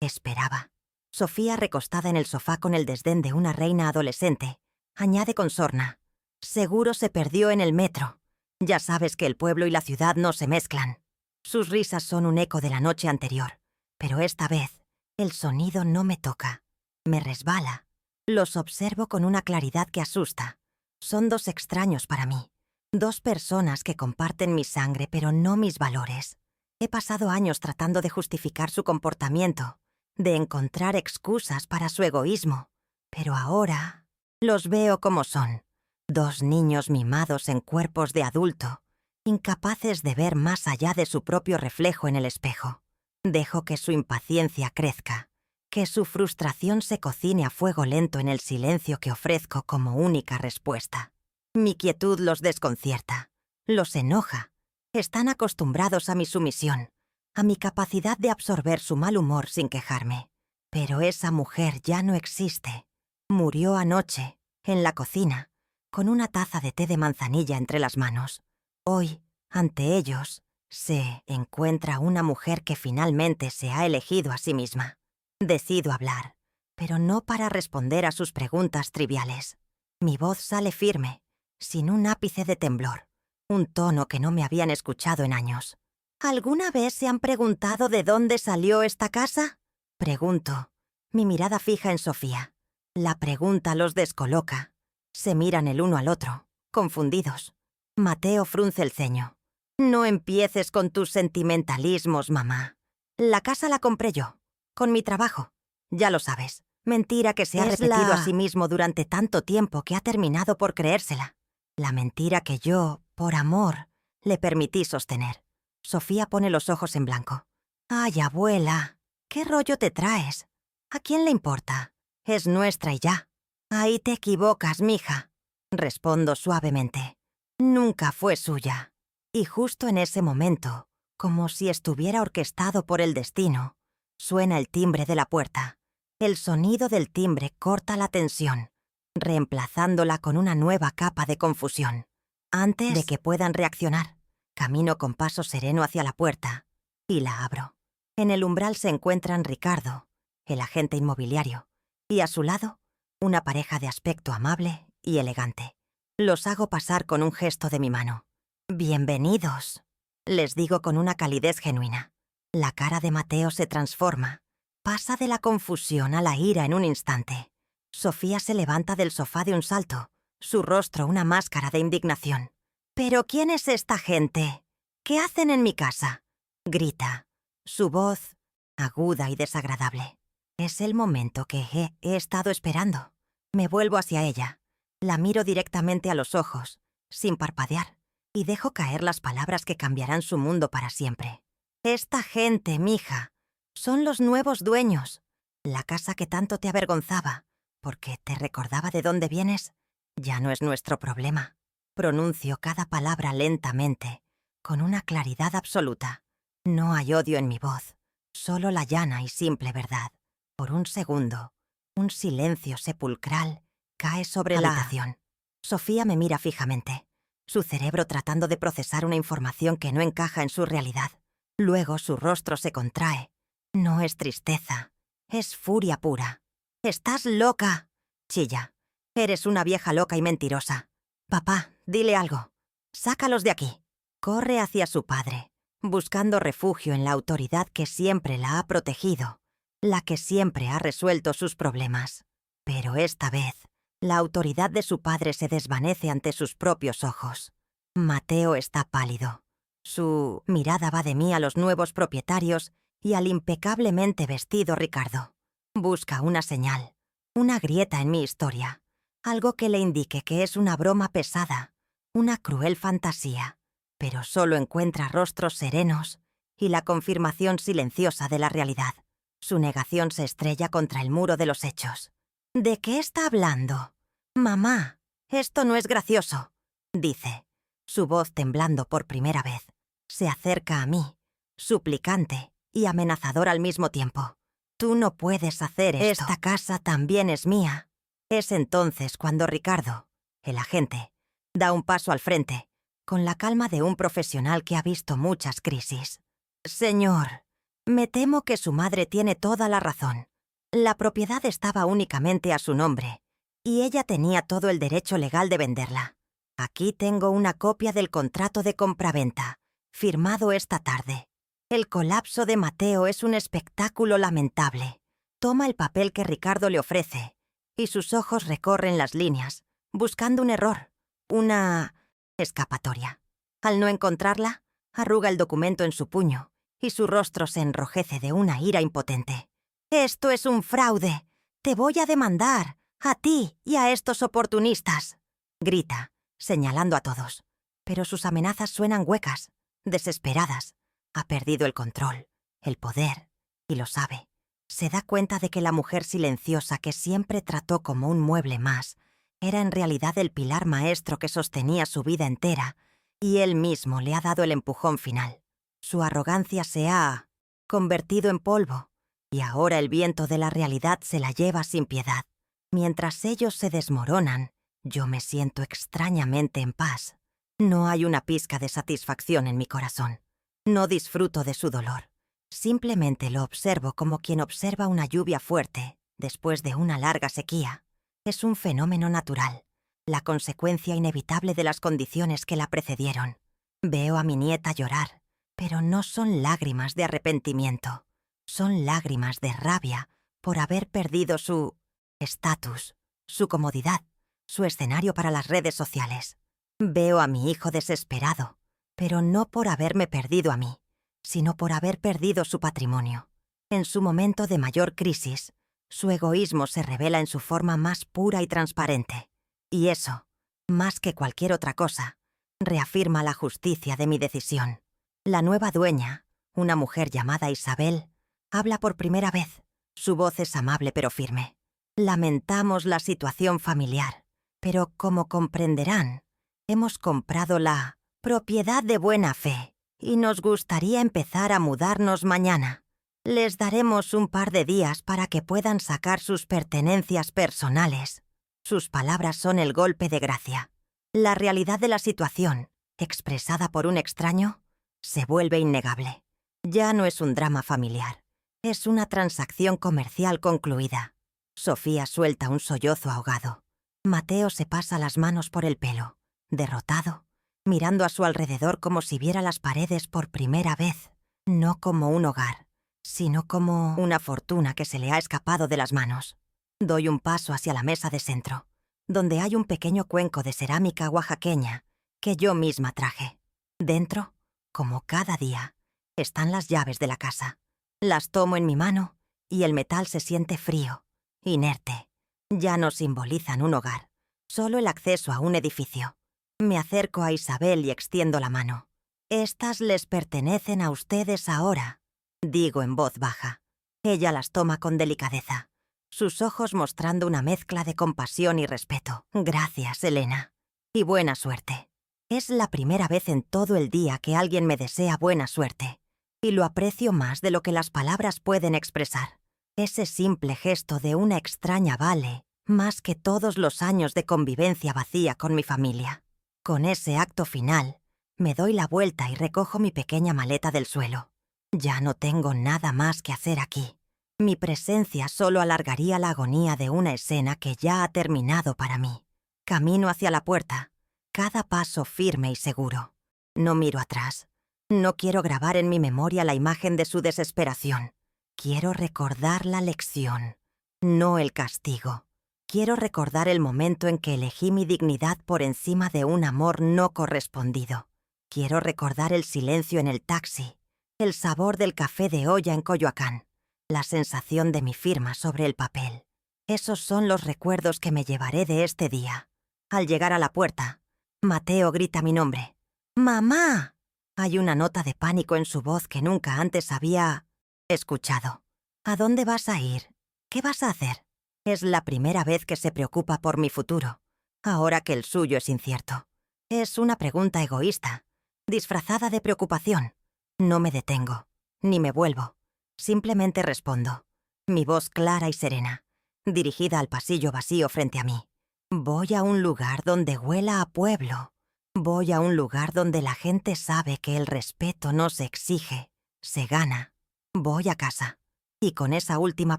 esperaba. Sofía, recostada en el sofá con el desdén de una reina adolescente, añade con sorna: seguro se perdió en el metro. Ya sabes que el pueblo y la ciudad no se mezclan. Sus risas son un eco de la noche anterior, pero esta vez el sonido no me toca. Me resbala. Los observo con una claridad que asusta. Son dos extraños para mí. Dos personas que comparten mi sangre, pero no mis valores. He pasado años tratando de justificar su comportamiento, de encontrar excusas para su egoísmo. Pero ahora los veo como son. Dos niños mimados en cuerpos de adulto, incapaces de ver más allá de su propio reflejo en el espejo. Dejo que su impaciencia crezca, que su frustración se cocine a fuego lento en el silencio que ofrezco como única respuesta. Mi quietud los desconcierta, los enoja. Están acostumbrados a mi sumisión, a mi capacidad de absorber su mal humor sin quejarme. Pero esa mujer ya no existe. Murió anoche, en la cocina, con una taza de té de manzanilla entre las manos. Hoy, ante ellos, se encuentra una mujer que finalmente se ha elegido a sí misma. Decido hablar, pero no para responder a sus preguntas triviales. Mi voz sale firme, sin un ápice de temblor, un tono que no me habían escuchado en años. ¿Alguna vez se han preguntado de dónde salió esta casa? Pregunto, mi mirada fija en Sofía. La pregunta los descoloca. Se miran el uno al otro, confundidos. Mateo frunce el ceño. No empieces con tus sentimentalismos, mamá. La casa la compré yo, con mi trabajo. Ya lo sabes. Mentira que se ha repetido a sí mismo durante tanto tiempo que ha terminado por creérsela. La mentira que yo, por amor, le permití sostener. Sofía pone los ojos en blanco. Ay, abuela, ¿qué rollo te traes? ¿A quién le importa? Es nuestra y ya. Ahí te equivocas, mija. Respondo suavemente. Nunca fue suya. Y justo en ese momento, como si estuviera orquestado por el destino, suena el timbre de la puerta. El sonido del timbre corta la tensión, reemplazándola con una nueva capa de confusión. Antes de que puedan reaccionar, camino con paso sereno hacia la puerta y la abro. En el umbral se encuentran Ricardo, el agente inmobiliario, y a su lado, una pareja de aspecto amable y elegante. Los hago pasar con un gesto de mi mano. Bienvenidos. les digo con una calidez genuina. La cara de Mateo se transforma. Pasa de la confusión a la ira en un instante. Sofía se levanta del sofá de un salto, su rostro una máscara de indignación. «¿Pero quién es esta gente? ¿Qué hacen en mi casa?», grita, su voz aguda y desagradable. Es el momento que he estado esperando. Me vuelvo hacia ella. La miro directamente a los ojos, sin parpadear, y dejo caer las palabras que cambiarán su mundo para siempre. «Esta gente, mija, son los nuevos dueños. La casa que tanto te avergonzaba, porque te recordaba de dónde vienes, ya no es nuestro problema». Pronuncio cada palabra lentamente, con una claridad absoluta. No hay odio en mi voz, solo la llana y simple verdad. Por un segundo, un silencio sepulcral cae sobre la habitación. Sofía me mira fijamente, su cerebro tratando de procesar una información que no encaja en su realidad. Luego su rostro se contrae. No es tristeza, es furia pura. «¡Estás loca!», chilla. «Eres una vieja loca y mentirosa. Papá, dile algo. Sácalos de aquí». Corre hacia su padre, buscando refugio en la autoridad que siempre la ha protegido, la que siempre ha resuelto sus problemas. Pero esta vez, la autoridad de su padre se desvanece ante sus propios ojos. Mateo está pálido. Su mirada va de mí a los nuevos propietarios y al impecablemente vestido Ricardo. Busca una señal, una grieta en mi historia, algo que le indique que es una broma pesada, una cruel fantasía, pero solo encuentra rostros serenos y la confirmación silenciosa de la realidad. Su negación se estrella contra el muro de los hechos. «¿De qué está hablando? Mamá, esto no es gracioso», dice, su voz temblando por primera vez. Se acerca a mí, suplicante y amenazador al mismo tiempo. «Tú no puedes hacer esto. Esta casa también es mía». Es entonces cuando Ricardo, el agente, da un paso al frente, con la calma de un profesional que ha visto muchas crisis. «Señor, me temo que su madre tiene toda la razón. La propiedad estaba únicamente a su nombre, y ella tenía todo el derecho legal de venderla. Aquí tengo una copia del contrato de compraventa, firmado esta tarde. El colapso de Mateo es un espectáculo lamentable. Toma el papel que Ricardo le ofrece, y sus ojos recorren las líneas, buscando un error, una escapatoria. Al no encontrarla, arruga el documento en su puño, y su rostro se enrojece de una ira impotente. «Esto es un fraude. Te voy a demandar, a ti y a estos oportunistas», grita, señalando a todos. Pero sus amenazas suenan huecas, desesperadas. Ha perdido el control, el poder, y lo sabe. Se da cuenta de que la mujer silenciosa que siempre trató como un mueble más era en realidad el pilar maestro que sostenía su vida entera, y él mismo le ha dado el empujón final. Su arrogancia se ha convertido en polvo, y ahora el viento de la realidad se la lleva sin piedad. Mientras ellos se desmoronan, yo me siento extrañamente en paz. No hay una pizca de satisfacción en mi corazón. No disfruto de su dolor. Simplemente lo observo como quien observa una lluvia fuerte después de una larga sequía. Es un fenómeno natural, la consecuencia inevitable de las condiciones que la precedieron. Veo a mi nieta llorar, pero no son lágrimas de arrepentimiento. Son lágrimas de rabia por haber perdido su estatus, su comodidad, su escenario para las redes sociales. Veo a mi hijo desesperado, pero no por haberme perdido a mí, sino por haber perdido su patrimonio. En su momento de mayor crisis, su egoísmo se revela en su forma más pura y transparente. Y eso, más que cualquier otra cosa, reafirma la justicia de mi decisión. La nueva dueña, una mujer llamada Isabel, habla por primera vez. Su voz es amable pero firme. «Lamentamos la situación familiar, pero como comprenderán, hemos comprado la propiedad de buena fe y nos gustaría empezar a mudarnos mañana. Les daremos un par de días para que puedan sacar sus pertenencias personales». Sus palabras son el golpe de gracia. La realidad de la situación, expresada por un extraño, se vuelve innegable. Ya no es un drama familiar. Es una transacción comercial concluida. Sofía suelta un sollozo ahogado. Mateo se pasa las manos por el pelo, derrotado, mirando a su alrededor como si viera las paredes por primera vez, no como un hogar, sino como una fortuna que se le ha escapado de las manos. Doy un paso hacia la mesa de centro, donde hay un pequeño cuenco de cerámica oaxaqueña que yo misma traje. Dentro, como cada día, están las llaves de la casa. Las tomo en mi mano y el metal se siente frío, inerte. Ya no simbolizan un hogar, solo el acceso a un edificio. Me acerco a Isabel y extiendo la mano. «Estas les pertenecen a ustedes ahora», digo en voz baja. Ella las toma con delicadeza, sus ojos mostrando una mezcla de compasión y respeto. «Gracias, Elena. Y buena suerte». Es la primera vez en todo el día que alguien me desea buena suerte, y lo aprecio más de lo que las palabras pueden expresar. Ese simple gesto de una extraña vale más que todos los años de convivencia vacía con mi familia. Con ese acto final, me doy la vuelta y recojo mi pequeña maleta del suelo. Ya no tengo nada más que hacer aquí. Mi presencia solo alargaría la agonía de una escena que ya ha terminado para mí. Camino hacia la puerta, cada paso firme y seguro. No miro atrás. No quiero grabar en mi memoria la imagen de su desesperación. Quiero recordar la lección, no el castigo. Quiero recordar el momento en que elegí mi dignidad por encima de un amor no correspondido. Quiero recordar el silencio en el taxi, el sabor del café de olla en Coyoacán, la sensación de mi firma sobre el papel. Esos son los recuerdos que me llevaré de este día. Al llegar a la puerta, Mateo grita mi nombre. ¡Mamá! Hay una nota de pánico en su voz que nunca antes había escuchado. ¿A dónde vas a ir? ¿Qué vas a hacer? Es la primera vez que se preocupa por mi futuro, ahora que el suyo es incierto. Es una pregunta egoísta, disfrazada de preocupación. No me detengo, ni me vuelvo. Simplemente respondo, mi voz clara y serena, dirigida al pasillo vacío frente a mí. Voy a un lugar donde huela a pueblo. Voy a un lugar donde la gente sabe que el respeto no se exige, se gana. Voy a casa. Y con esa última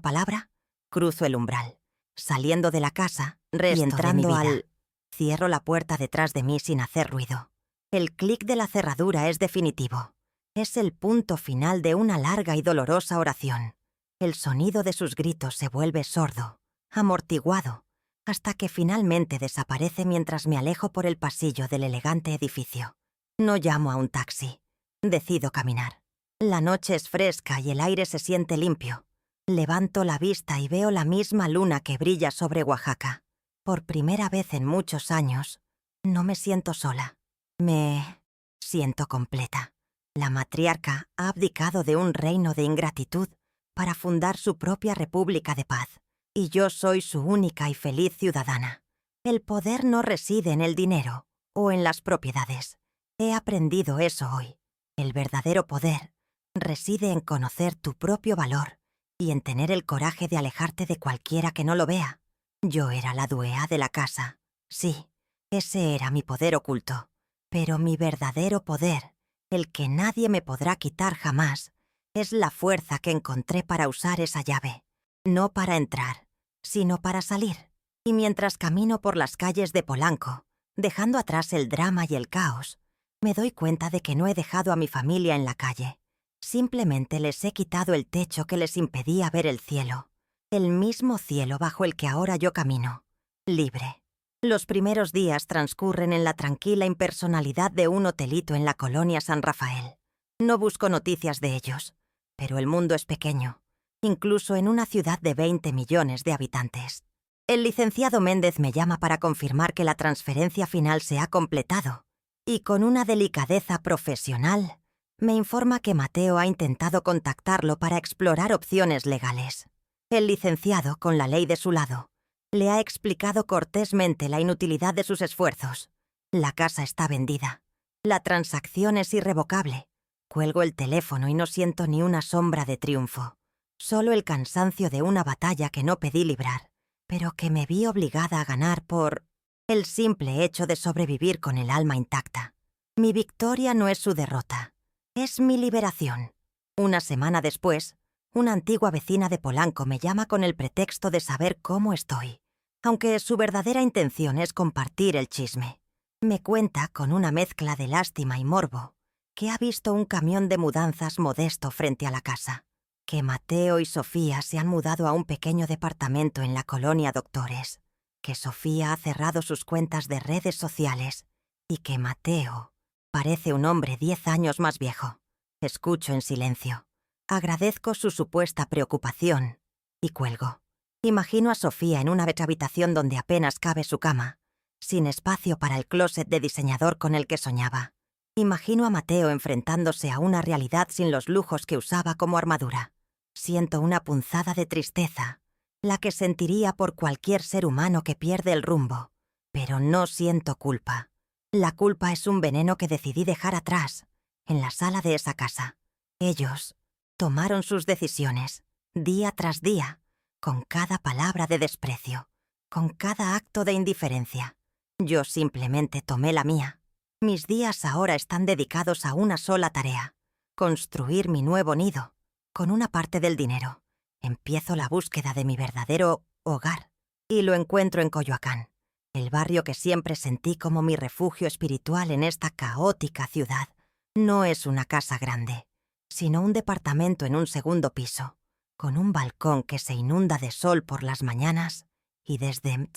palabra, cruzo el umbral, saliendo de la casa y entrando al... Cierro la puerta detrás de mí sin hacer ruido. El clic de la cerradura es definitivo. Es el punto final de una larga y dolorosa oración. El sonido de sus gritos se vuelve sordo, amortiguado, hasta que finalmente desaparece mientras me alejo por el pasillo del elegante edificio. No llamo a un taxi. Decido caminar. La noche es fresca y el aire se siente limpio. Levanto la vista y veo la misma luna que brilla sobre Oaxaca. Por primera vez en muchos años, no me siento sola. Me siento completa. La matriarca ha abdicado de un reino de ingratitud para fundar su propia república de paz. Y yo soy su única y feliz ciudadana. El poder no reside en el dinero o en las propiedades. He aprendido eso hoy. El verdadero poder reside en conocer tu propio valor y en tener el coraje de alejarte de cualquiera que no lo vea. Yo era la dueña de la casa. Sí, ese era mi poder oculto. Pero mi verdadero poder, el que nadie me podrá quitar jamás, es la fuerza que encontré para usar esa llave. No para entrar, sino para salir. Y mientras camino por las calles de Polanco, dejando atrás el drama y el caos, me doy cuenta de que no he dejado a mi familia en la calle. Simplemente les he quitado el techo que les impedía ver el cielo. El mismo cielo bajo el que ahora yo camino, libre. Los primeros días transcurren en la tranquila impersonalidad de un hotelito en la colonia San Rafael. No busco noticias de ellos, pero el mundo es pequeño, incluso en una ciudad de 20 millones de habitantes. El licenciado Méndez me llama para confirmar que la transferencia final se ha completado, y con una delicadeza profesional, me informa que Mateo ha intentado contactarlo para explorar opciones legales. El licenciado, con la ley de su lado, le ha explicado cortésmente la inutilidad de sus esfuerzos. La casa está vendida. La transacción es irrevocable. Cuelgo el teléfono y no siento ni una sombra de triunfo. Solo el cansancio de una batalla que no pedí librar, pero que me vi obligada a ganar por el simple hecho de sobrevivir con el alma intacta. Mi victoria no es su derrota, es mi liberación. Una semana después, una antigua vecina de Polanco me llama con el pretexto de saber cómo estoy, aunque su verdadera intención es compartir el chisme. Me cuenta, con una mezcla de lástima y morbo, que ha visto un camión de mudanzas modesto frente a la casa, que Mateo y Sofía se han mudado a un pequeño departamento en la colonia Doctores, que Sofía ha cerrado sus cuentas de redes sociales y que Mateo parece un hombre 10 años más viejo. Escucho en silencio. Agradezco su supuesta preocupación y cuelgo. Imagino a Sofía en una habitación donde apenas cabe su cama, sin espacio para el closet de diseñador con el que soñaba. Imagino a Mateo enfrentándose a una realidad sin los lujos que usaba como armadura. Siento una punzada de tristeza, la que sentiría por cualquier ser humano que pierde el rumbo, pero no siento culpa. La culpa es un veneno que decidí dejar atrás, en la sala de esa casa. Ellos tomaron sus decisiones, día tras día, con cada palabra de desprecio, con cada acto de indiferencia. Yo simplemente tomé la mía. Mis días ahora están dedicados a una sola tarea: construir mi nuevo nido, con una parte del dinero. Empiezo la búsqueda de mi verdadero hogar, y lo encuentro en Coyoacán, el barrio que siempre sentí como mi refugio espiritual en esta caótica ciudad. No es una casa grande, sino un departamento en un segundo piso, con un balcón que se inunda de sol por las mañanas y desde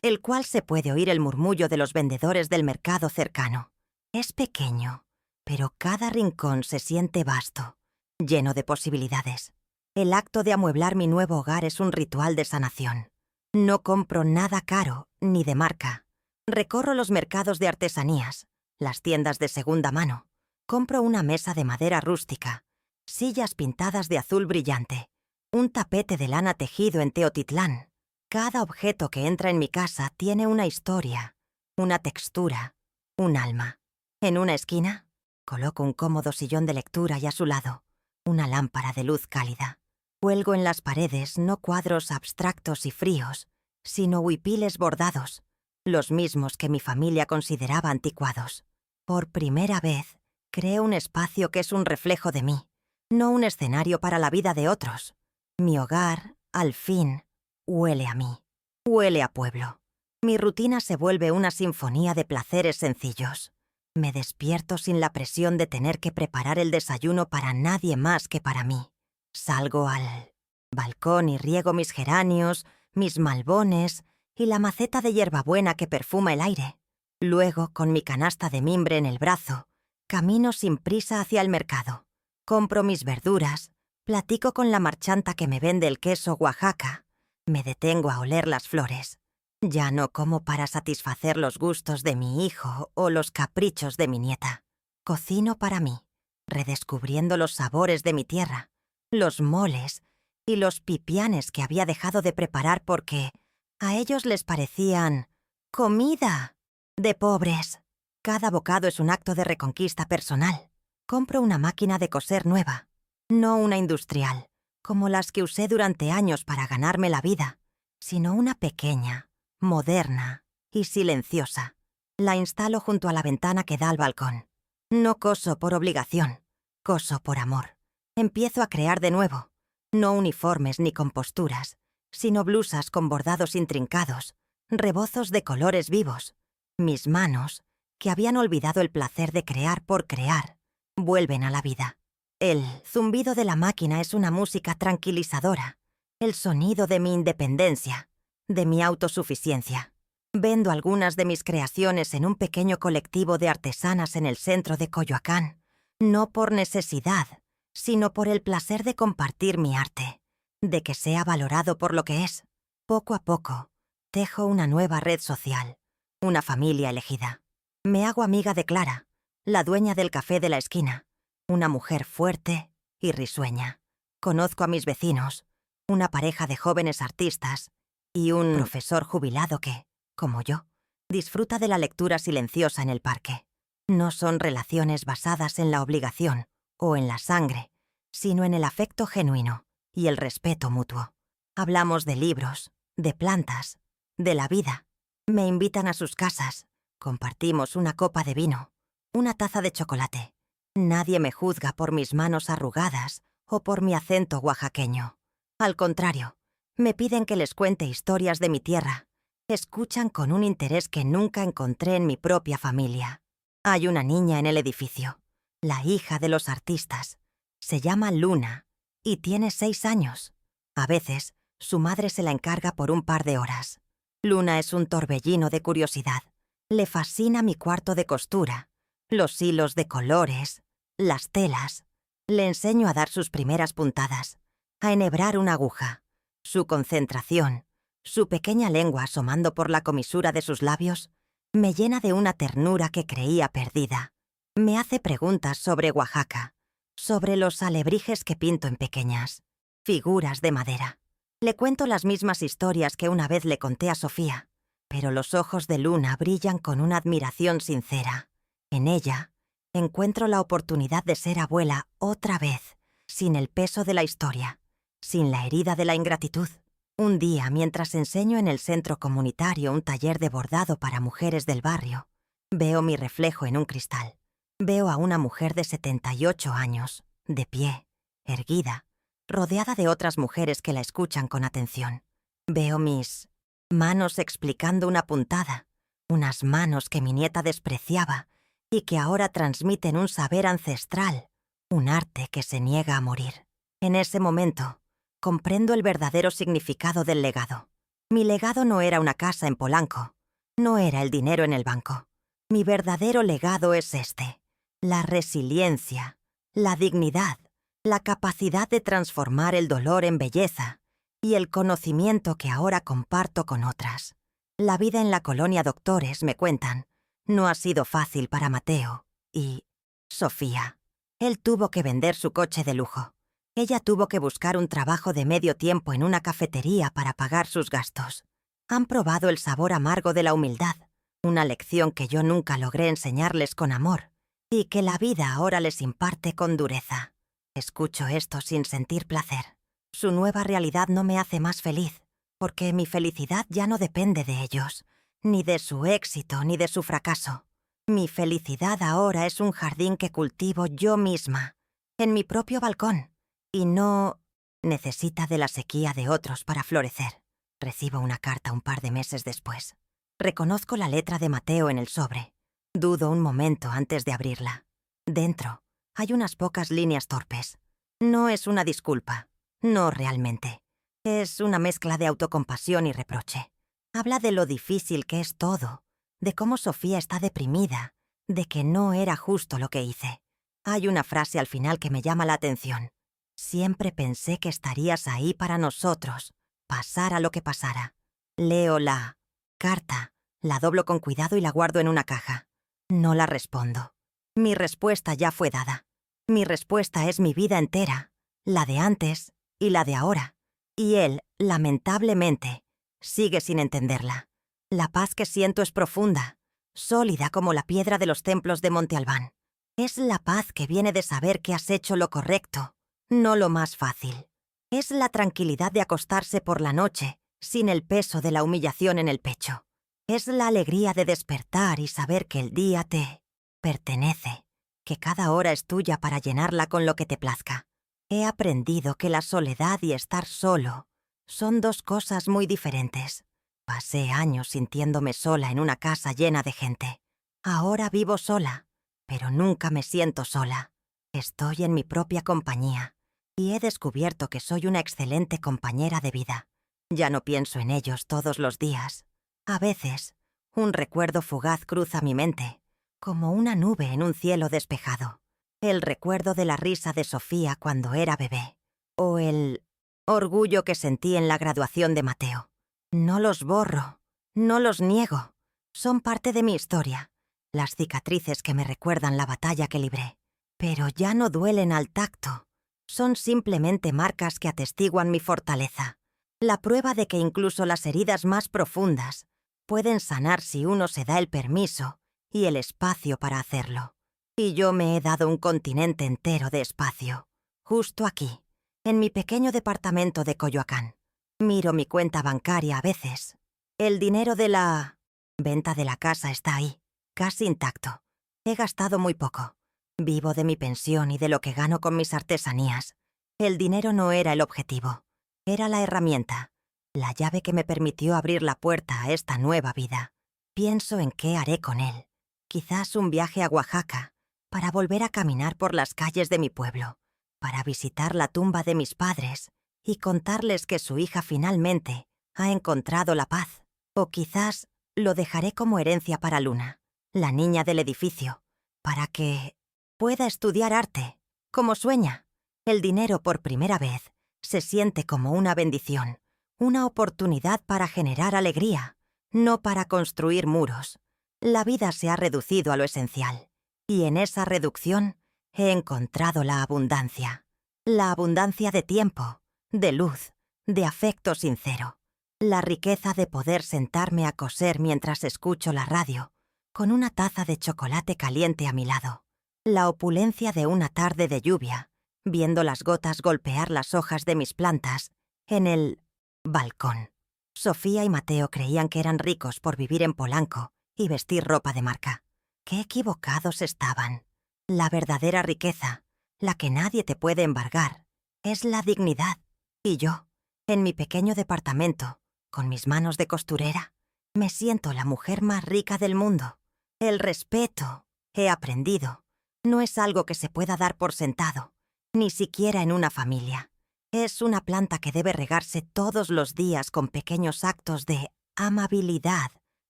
el cual se puede oír el murmullo de los vendedores del mercado cercano. Es pequeño, pero cada rincón se siente vasto, lleno de posibilidades. El acto de amueblar mi nuevo hogar es un ritual de sanación. No compro nada caro ni de marca. Recorro los mercados de artesanías, las tiendas de segunda mano. Compro una mesa de madera rústica, sillas pintadas de azul brillante, un tapete de lana tejido en Teotitlán. Cada objeto que entra en mi casa tiene una historia, una textura, un alma. En una esquina, coloco un cómodo sillón de lectura y a su lado, una lámpara de luz cálida. Cuelgo en las paredes no cuadros abstractos y fríos, sino huipiles bordados, los mismos que mi familia consideraba anticuados. Por primera vez, creo un espacio que es un reflejo de mí, no un escenario para la vida de otros. Mi hogar, al fin, huele a mí, huele a pueblo. Mi rutina se vuelve una sinfonía de placeres sencillos. Me despierto sin la presión de tener que preparar el desayuno para nadie más que para mí. Salgo al balcón y riego mis geranios, mis malbones y la maceta de hierbabuena que perfuma el aire. Luego, con mi canasta de mimbre en el brazo, camino sin prisa hacia el mercado. Compro mis verduras, platico con la marchanta que me vende el queso Oaxaca. Me detengo a oler las flores. Ya no como para satisfacer los gustos de mi hijo o los caprichos de mi nieta. Cocino para mí, redescubriendo los sabores de mi tierra, los moles y los pipianes que había dejado de preparar porque a ellos les parecían comida de pobres. Cada bocado es un acto de reconquista personal. Compro una máquina de coser nueva, no una industrial, como las que usé durante años para ganarme la vida, sino una pequeña, moderna y silenciosa. La instalo junto a la ventana que da al balcón. No coso por obligación, coso por amor. Empiezo a crear de nuevo, no uniformes ni composturas, sino blusas con bordados intrincados, rebozos de colores vivos. Mis manos, que habían olvidado el placer de crear por crear, vuelven a la vida. El zumbido de la máquina es una música tranquilizadora, el sonido de mi independencia, de mi autosuficiencia. Vendo algunas de mis creaciones en un pequeño colectivo de artesanas en el centro de Coyoacán, no por necesidad, sino por el placer de compartir mi arte, de que sea valorado por lo que es. Poco a poco, tejo una nueva red social, una familia elegida. Me hago amiga de Clara, la dueña del café de la esquina, una mujer fuerte y risueña. Conozco a mis vecinos, una pareja de jóvenes artistas y un profesor jubilado que, como yo, disfruta de la lectura silenciosa en el parque. No son relaciones basadas en la obligación o en la sangre, sino en el afecto genuino y el respeto mutuo. Hablamos de libros, de plantas, de la vida. Me invitan a sus casas. Compartimos una copa de vino, una taza de chocolate. Nadie me juzga por mis manos arrugadas o por mi acento oaxaqueño. Al contrario, me piden que les cuente historias de mi tierra, Escuchan con un interés que nunca encontré en mi propia familia. Hay una niña en el edificio, la hija de los artistas. Se llama Luna y tiene 6 años. A veces, su madre se la encarga por un par de horas. Luna es un torbellino de curiosidad. Le fascina mi cuarto de costura, los hilos de colores, las telas. Le enseño a dar sus primeras puntadas, a enhebrar una aguja. Su concentración, su pequeña lengua asomando por la comisura de sus labios, me llena de una ternura que creía perdida. Me hace preguntas sobre Oaxaca, sobre los alebrijes que pinto en pequeñas figuras de madera. Le cuento las mismas historias que una vez le conté a Sofía, pero los ojos de Luna brillan con una admiración sincera. En ella, encuentro la oportunidad de ser abuela otra vez, sin el peso de la historia, sin la herida de la ingratitud. Un día, mientras enseño en el centro comunitario un taller de bordado para mujeres del barrio, veo mi reflejo en un cristal. Veo a una mujer de 78 años, de pie, erguida, rodeada de otras mujeres que la escuchan con atención. Veo mis manos explicando una puntada, unas manos que mi nieta despreciaba y que ahora transmiten un saber ancestral, un arte que se niega a morir. En ese momento, comprendo el verdadero significado del legado. Mi legado no era una casa en Polanco, no era el dinero en el banco. Mi verdadero legado es este: la resiliencia, la dignidad, la capacidad de transformar el dolor en belleza y el conocimiento que ahora comparto con otras. La vida en la colonia Doctores, me cuentan, no ha sido fácil para Mateo y Sofía. Él tuvo que vender su coche de lujo. Ella tuvo que buscar un trabajo de medio tiempo en una cafetería para pagar sus gastos. Han probado el sabor amargo de la humildad, una lección que yo nunca logré enseñarles con amor y que la vida ahora les imparte con dureza. Escucho esto sin sentir placer. Su nueva realidad no me hace más feliz, porque mi felicidad ya no depende de ellos, ni de su éxito ni de su fracaso. Mi felicidad ahora es un jardín que cultivo yo misma, en mi propio balcón, y no necesita de la sequía de otros para florecer. Recibo una carta un par de meses después. Reconozco la letra de Mateo en el sobre. Dudo un momento antes de abrirla. Dentro hay unas pocas líneas torpes. No es una disculpa, no realmente. Es una mezcla de autocompasión y reproche. Habla de lo difícil que es todo, de cómo Sofía está deprimida, de que no era justo lo que hice. Hay una frase al final que me llama la atención. Siempre pensé que estarías ahí para nosotros, pasara lo que pasara. Leo la carta, la doblo con cuidado y la guardo en una caja. No la respondo. Mi respuesta ya fue dada. Mi respuesta es mi vida entera, la de antes y la de ahora. Y él, lamentablemente, sigue sin entenderla. La paz que siento es profunda, sólida como la piedra de los templos de Monte Albán. Es la paz que viene de saber que has hecho lo correcto, no lo más fácil. Es la tranquilidad de acostarse por la noche, sin el peso de la humillación en el pecho. Es la alegría de despertar y saber que el día te pertenece, que cada hora es tuya para llenarla con lo que te plazca. He aprendido que la soledad y estar solo son dos cosas muy diferentes. Pasé años sintiéndome sola en una casa llena de gente. Ahora vivo sola, pero nunca me siento sola. Estoy en mi propia compañía y he descubierto que soy una excelente compañera de vida. Ya no pienso en ellos todos los días. A veces, un recuerdo fugaz cruza mi mente, como una nube en un cielo despejado. El recuerdo de la risa de Sofía cuando era bebé, o el orgullo que sentí en la graduación de Mateo. No los borro, no los niego. Son parte de mi historia, las cicatrices que me recuerdan la batalla que libré. Pero ya no duelen al tacto. Son simplemente marcas que atestiguan mi fortaleza. La prueba de que incluso las heridas más profundas pueden sanar si uno se da el permiso y el espacio para hacerlo. Y yo me he dado un continente entero de espacio, justo aquí, en mi pequeño departamento de Coyoacán. Miro mi cuenta bancaria a veces. El dinero de la venta de la casa está ahí, casi intacto. He gastado muy poco. Vivo de mi pensión y de lo que gano con mis artesanías. El dinero no era el objetivo, era la herramienta. la llave que me permitió abrir la puerta a esta nueva vida. Pienso en qué haré con él. Quizás un viaje a Oaxaca, para volver a caminar por las calles de mi pueblo, para visitar la tumba de mis padres y contarles que su hija finalmente ha encontrado la paz. O quizás lo dejaré como herencia para Luna, la niña del edificio, para que pueda estudiar arte, como sueña. El dinero por primera vez se siente como una bendición, una oportunidad para generar alegría, no para construir muros. La vida se ha reducido a lo esencial, y en esa reducción he encontrado la abundancia. La abundancia de tiempo, de luz, de afecto sincero. La riqueza de poder sentarme a coser mientras escucho la radio, con una taza de chocolate caliente a mi lado. La opulencia de una tarde de lluvia, viendo las gotas golpear las hojas de mis plantas en el balcón. Sofía y Mateo creían que eran ricos por vivir en Polanco y vestir ropa de marca. ¡Qué equivocados estaban! La verdadera riqueza, la que nadie te puede embargar, es la dignidad. Y yo, en mi pequeño departamento, con mis manos de costurera, me siento la mujer más rica del mundo. El respeto, he aprendido, no es algo que se pueda dar por sentado, ni siquiera en una familia. Es una planta que debe regarse todos los días con pequeños actos de amabilidad,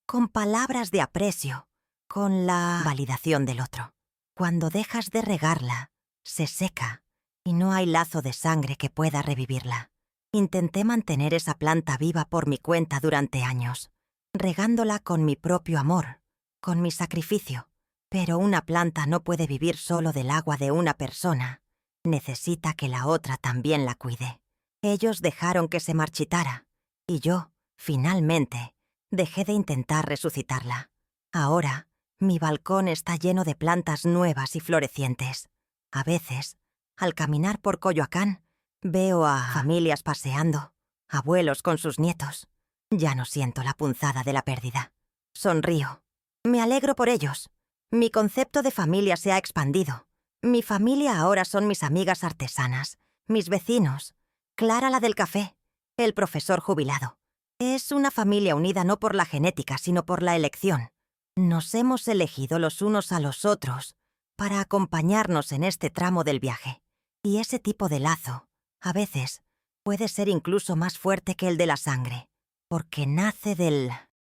con palabras de aprecio, con la validación del otro. Cuando dejas de regarla, se seca y no hay lazo de sangre que pueda revivirla. Intenté mantener esa planta viva por mi cuenta durante años, regándola con mi propio amor, con mi sacrificio. Pero una planta no puede vivir solo del agua de una persona. Necesita que la otra también la cuide. Ellos dejaron que se marchitara, y yo, finalmente, dejé de intentar resucitarla. Ahora, mi balcón está lleno de plantas nuevas y florecientes. A veces, al caminar por Coyoacán, veo a familias paseando, abuelos con sus nietos. Ya no siento la punzada de la pérdida. Sonrío. Me alegro por ellos. Mi concepto de familia se ha expandido. Mi familia ahora son mis amigas artesanas, mis vecinos, Clara la del café, el profesor jubilado. Es una familia unida no por la genética, sino por la elección. Nos hemos elegido los unos a los otros para acompañarnos en este tramo del viaje. Y ese tipo de lazo, a veces, puede ser incluso más fuerte que el de la sangre, porque nace del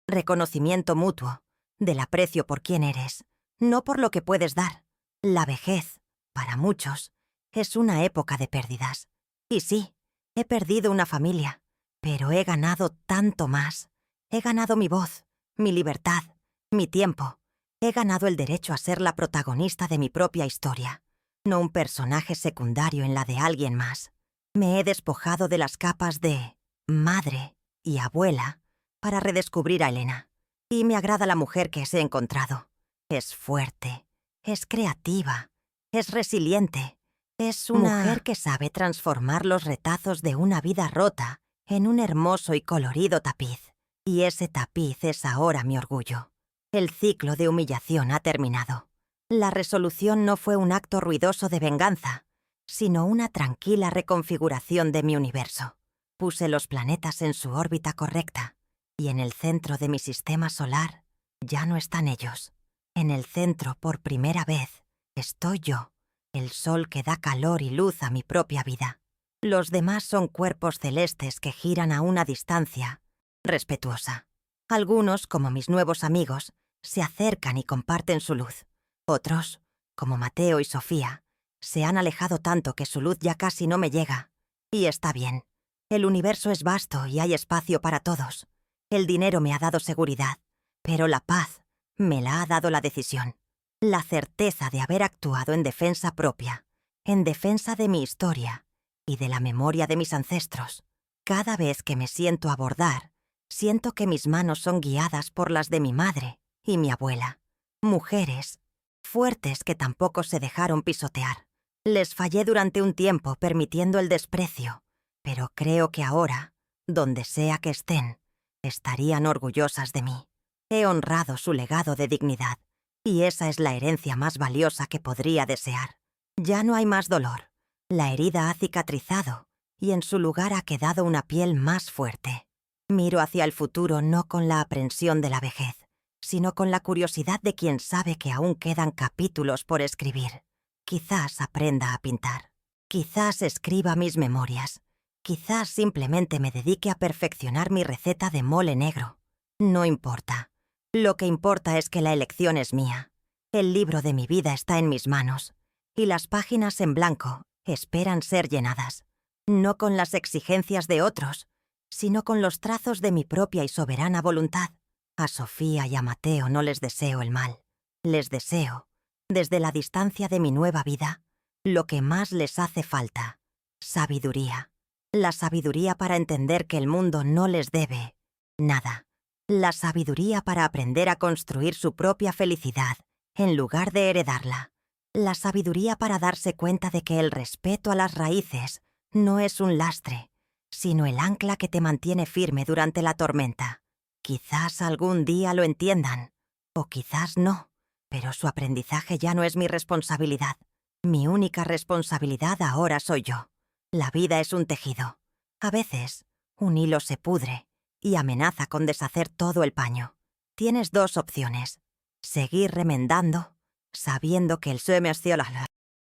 reconocimiento mutuo, del aprecio por quién eres, no por lo que puedes dar. La vejez, para muchos, es una época de pérdidas. Y sí, he perdido una familia, pero he ganado tanto más. He ganado mi voz, mi libertad, mi tiempo. He ganado el derecho a ser la protagonista de mi propia historia, no un personaje secundario en la de alguien más. Me he despojado de las capas de madre y abuela para redescubrir a Elena. Y me agrada la mujer que he encontrado. Es fuerte, es creativa, es resiliente. Es una mujer que sabe transformar los retazos de una vida rota en un hermoso y colorido tapiz. Y ese tapiz es ahora mi orgullo. El ciclo de humillación ha terminado. La resolución no fue un acto ruidoso de venganza, sino una tranquila reconfiguración de mi universo. Puse los planetas en su órbita correcta, y en el centro de mi sistema solar ya no están ellos. En el centro, por primera vez, estoy yo, el sol que da calor y luz a mi propia vida. Los demás son cuerpos celestes que giran a una distancia respetuosa. Algunos, como mis nuevos amigos, se acercan y comparten su luz. Otros, como Mateo y Sofía, se han alejado tanto que su luz ya casi no me llega. Y está bien. El universo es vasto y hay espacio para todos. El dinero me ha dado seguridad, pero la paz me la ha dado la decisión. La certeza de haber actuado en defensa propia, en defensa de mi historia y de la memoria de mis ancestros. Cada vez que me siento a bordar, siento que mis manos son guiadas por las de mi madre y mi abuela. Mujeres fuertes que tampoco se dejaron pisotear. Les fallé durante un tiempo permitiendo el desprecio, pero creo que ahora, donde sea que estén, estarían orgullosas de mí. He honrado su legado de dignidad, y esa es la herencia más valiosa que podría desear. Ya no hay más dolor. La herida ha cicatrizado, y en su lugar ha quedado una piel más fuerte. Miro hacia el futuro no con la aprensión de la vejez, sino con la curiosidad de quien sabe que aún quedan capítulos por escribir. Quizás aprenda a pintar. Quizás escriba mis memorias. Quizás simplemente me dedique a perfeccionar mi receta de mole negro. No importa. Lo que importa es que la elección es mía. El libro de mi vida está en mis manos. Y las páginas en blanco esperan ser llenadas. No con las exigencias de otros, sino con los trazos de mi propia y soberana voluntad. A Sofía y a Mateo no les deseo el mal. Les deseo, desde la distancia de mi nueva vida, lo que más les hace falta: sabiduría. La sabiduría para entender que el mundo no les debe nada. La sabiduría para aprender a construir su propia felicidad, en lugar de heredarla. La sabiduría para darse cuenta de que el respeto a las raíces no es un lastre, sino el ancla que te mantiene firme durante la tormenta. Quizás algún día lo entiendan, o quizás no, pero su aprendizaje ya no es mi responsabilidad. Mi única responsabilidad ahora soy yo. La vida es un tejido. A veces, un hilo se pudre y amenaza con deshacer todo el paño. Tienes dos opciones: seguir remendando, sabiendo que el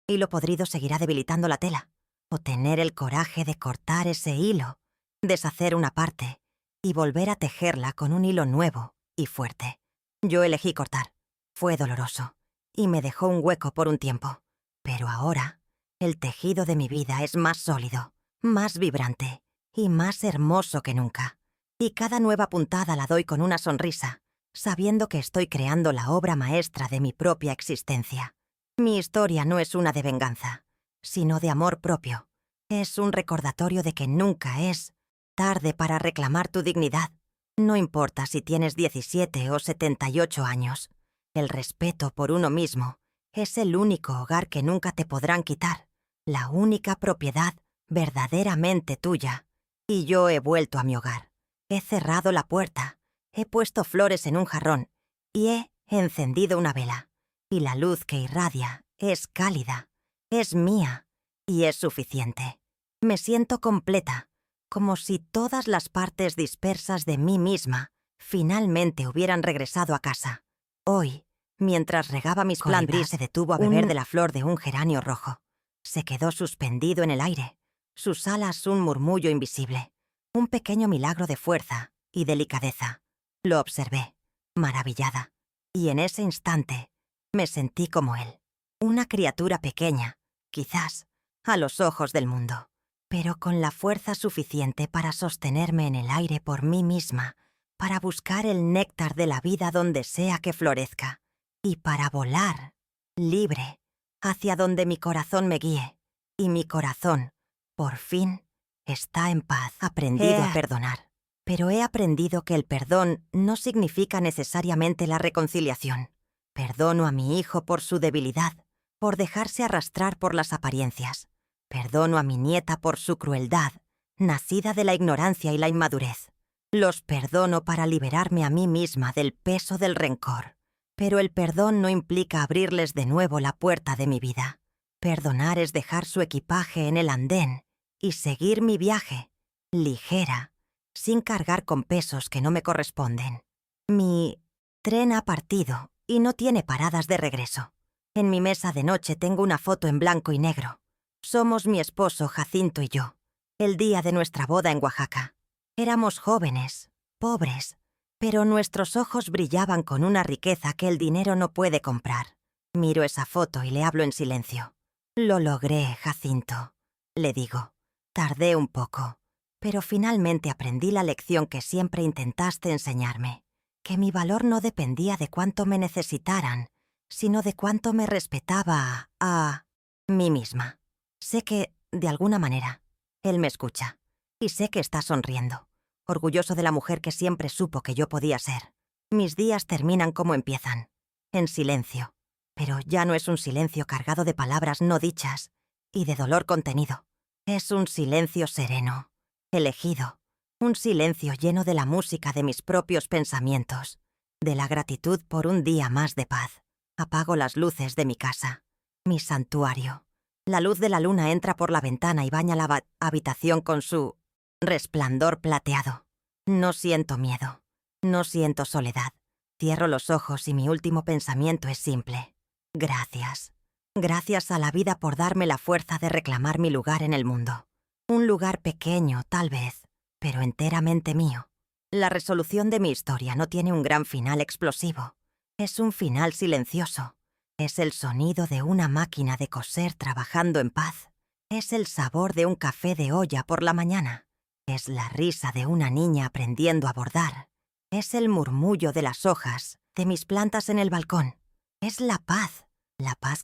hilo podrido seguirá debilitando la tela, o tener el coraje de cortar ese hilo, deshacer una parte y volver a tejerla con un hilo nuevo y fuerte. Yo elegí cortar. Fue doloroso y me dejó un hueco por un tiempo. Pero ahora, el tejido de mi vida es más sólido, más vibrante y más hermoso que nunca. Y cada nueva puntada la doy con una sonrisa, sabiendo que estoy creando la obra maestra de mi propia existencia. Mi historia no es una de venganza, sino de amor propio. Es un recordatorio de que nunca es tarde para reclamar tu dignidad. No importa si tienes 17 o 78 años. El respeto por uno mismo es el único hogar que nunca te podrán quitar, la única propiedad verdaderamente tuya. Y yo he vuelto a mi hogar. He cerrado la puerta, he puesto flores en un jarrón y he encendido una vela. Y la luz que irradia es cálida, es mía y es suficiente. Me siento completa, como si todas las partes dispersas de mí misma finalmente hubieran regresado a casa. Hoy, mientras regaba mis plantas, se detuvo a beber de la flor de un geranio rojo. Se quedó suspendido en el aire, sus alas un murmullo invisible, un pequeño milagro de fuerza y delicadeza. Lo observé, maravillada, y en ese instante me sentí como él, una criatura pequeña, quizás, a los ojos del mundo, pero con la fuerza suficiente para sostenerme en el aire por mí misma, para buscar el néctar de la vida donde sea que florezca, y para volar, libre, hacia donde mi corazón me guíe. Y mi corazón, por fin, está en paz. He aprendido a perdonar, pero he aprendido que el perdón no significa necesariamente la reconciliación. Perdono a mi hijo por su debilidad, por dejarse arrastrar por las apariencias. Perdono a mi nieta por su crueldad, nacida de la ignorancia y la inmadurez. Los perdono para liberarme a mí misma del peso del rencor. Pero el perdón no implica abrirles de nuevo la puerta de mi vida. Perdonar es dejar su equipaje en el andén y seguir mi viaje, ligera, sin cargar con pesos que no me corresponden. Mi tren ha partido y no tiene paradas de regreso. En mi mesa de noche tengo una foto en blanco y negro. Somos mi esposo Jacinto y yo, el día de nuestra boda en Oaxaca. Éramos jóvenes, pobres, pero nuestros ojos brillaban con una riqueza que el dinero no puede comprar. Miro esa foto y le hablo en silencio. Lo logré, Jacinto, le digo. Tardé un poco, pero finalmente aprendí la lección que siempre intentaste enseñarme, que mi valor no dependía de cuánto me necesitaran, sino de cuánto me respetaba a mí misma. Sé que, de alguna manera, él me escucha, y sé que está sonriendo, orgulloso de la mujer que siempre supo que yo podía ser. Mis días terminan como empiezan, en silencio, pero ya no es un silencio cargado de palabras no dichas y de dolor contenido. Es un silencio sereno, elegido, un silencio lleno de la música de mis propios pensamientos, de la gratitud por un día más de paz. Apago las luces de mi casa, mi santuario. La luz de la luna entra por la ventana y baña la habitación con su resplandor plateado. No siento miedo. No siento soledad. Cierro los ojos y mi último pensamiento es simple. Gracias. Gracias a la vida por darme la fuerza de reclamar mi lugar en el mundo. Un lugar pequeño, tal vez, pero enteramente mío. La resolución de mi historia no tiene un gran final explosivo. Es un final silencioso. Es el sonido de una máquina de coser trabajando en paz. Es el sabor de un café de olla por la mañana. Es la risa de una niña aprendiendo a bordar. Es el murmullo de las hojas de mis plantas en el balcón. Es la paz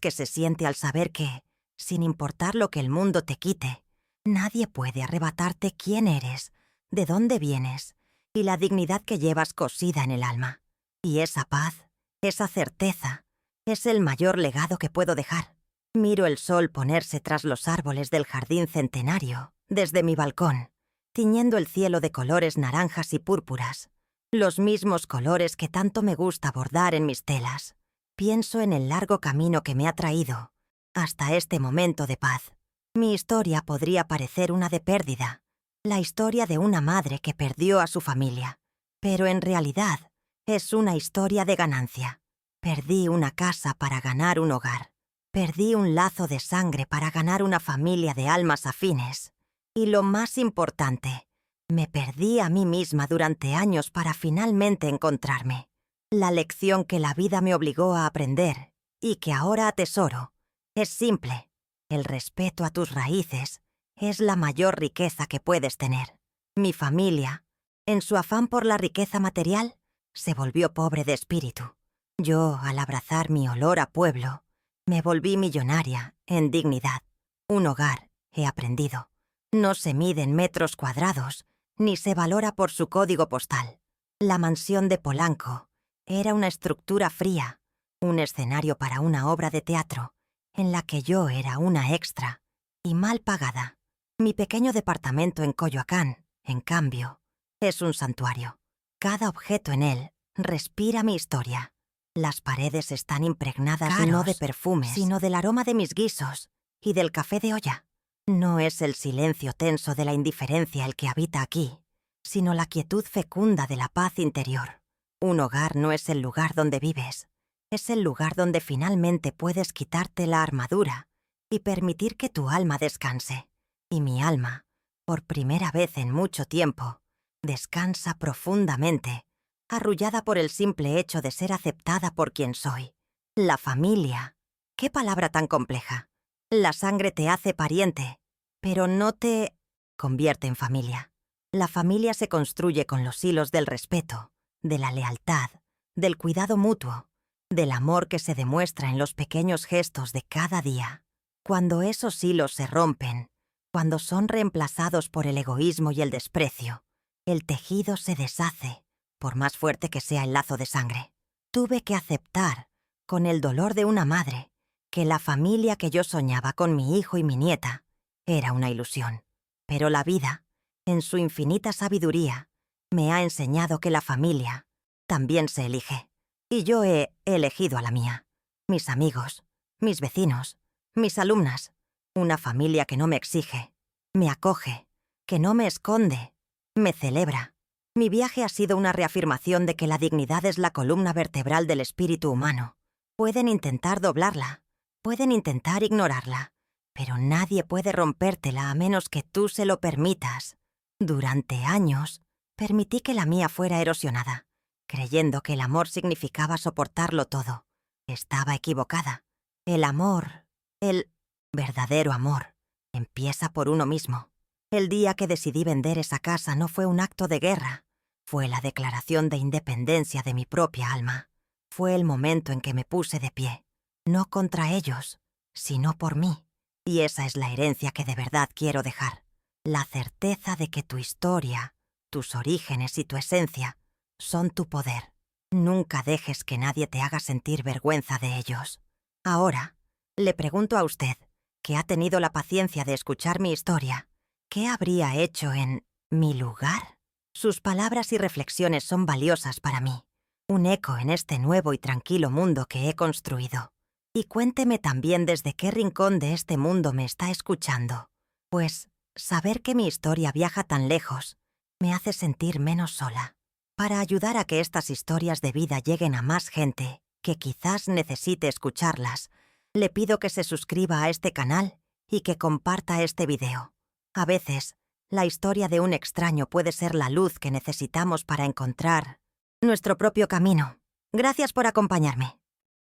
que se siente al saber que, sin importar lo que el mundo te quite, nadie puede arrebatarte quién eres, de dónde vienes y la dignidad que llevas cosida en el alma. Y esa paz, esa certeza, es el mayor legado que puedo dejar. Miro el sol ponerse tras los árboles del jardín centenario, desde mi balcón, tiñendo el cielo de colores naranjas y púrpuras, los mismos colores que tanto me gusta bordar en mis telas. Pienso en el largo camino que me ha traído hasta este momento de paz. Mi historia podría parecer una de pérdida, la historia de una madre que perdió a su familia, pero en realidad es una historia de ganancia. Perdí una casa para ganar un hogar. Perdí un lazo de sangre para ganar una familia de almas afines. Y lo más importante, me perdí a mí misma durante años para finalmente encontrarme. La lección que la vida me obligó a aprender y que ahora atesoro es simple. El respeto a tus raíces es la mayor riqueza que puedes tener. Mi familia, en su afán por la riqueza material, se volvió pobre de espíritu. Yo, al abrazar mi olor a pueblo, me volví millonaria en dignidad. Un hogar, he aprendido, no se mide en metros cuadrados, ni se valora por su código postal. La mansión de Polanco era una estructura fría, un escenario para una obra de teatro, en la que yo era una extra, y mal pagada. Mi pequeño departamento en Coyoacán, en cambio, es un santuario. Cada objeto en él respira mi historia. Las paredes están impregnadas no de perfumes, sino del aroma de mis guisos y del café de olla. No es el silencio tenso de la indiferencia el que habita aquí, sino la quietud fecunda de la paz interior. Un hogar no es el lugar donde vives, es el lugar donde finalmente puedes quitarte la armadura y permitir que tu alma descanse. Y mi alma, por primera vez en mucho tiempo, descansa profundamente, arrullada por el simple hecho de ser aceptada por quien soy. La familia. ¿Qué palabra tan compleja? La sangre te hace pariente, pero no te convierte en familia. La familia se construye con los hilos del respeto, de la lealtad, del cuidado mutuo, del amor que se demuestra en los pequeños gestos de cada día. Cuando esos hilos se rompen, cuando son reemplazados por el egoísmo y el desprecio, el tejido se deshace, por más fuerte que sea el lazo de sangre. Tuve que aceptar, con el dolor de una madre, que la familia que yo soñaba con mi hijo y mi nieta era una ilusión. Pero la vida, en su infinita sabiduría, me ha enseñado que la familia también se elige. Y yo he elegido a la mía. Mis amigos, mis vecinos, mis alumnas. Una familia que no me exige, me acoge, que no me esconde, me celebra. Mi viaje ha sido una reafirmación de que la dignidad es la columna vertebral del espíritu humano. Pueden intentar doblarla, pueden intentar ignorarla, pero nadie puede rompértela a menos que tú se lo permitas. Durante años, permití que la mía fuera erosionada, creyendo que el amor significaba soportarlo todo. Estaba equivocada. El amor, el verdadero amor, empieza por uno mismo. El día que decidí vender esa casa no fue un acto de guerra, fue la declaración de independencia de mi propia alma. Fue el momento en que me puse de pie, no contra ellos, sino por mí. Y esa es la herencia que de verdad quiero dejar. La certeza de que tu historia, tus orígenes y tu esencia son tu poder. Nunca dejes que nadie te haga sentir vergüenza de ellos. Ahora, le pregunto a usted, que ha tenido la paciencia de escuchar mi historia, ¿qué habría hecho en mi lugar? Sus palabras y reflexiones son valiosas para mí, un eco en este nuevo y tranquilo mundo que he construido. Y cuénteme también desde qué rincón de este mundo me está escuchando, pues saber que mi historia viaja tan lejos me hace sentir menos sola. Para ayudar a que estas historias de vida lleguen a más gente que quizás necesite escucharlas, le pido que se suscriba a este canal y que comparta este video. A veces, la historia de un extraño puede ser la luz que necesitamos para encontrar nuestro propio camino. Gracias por acompañarme.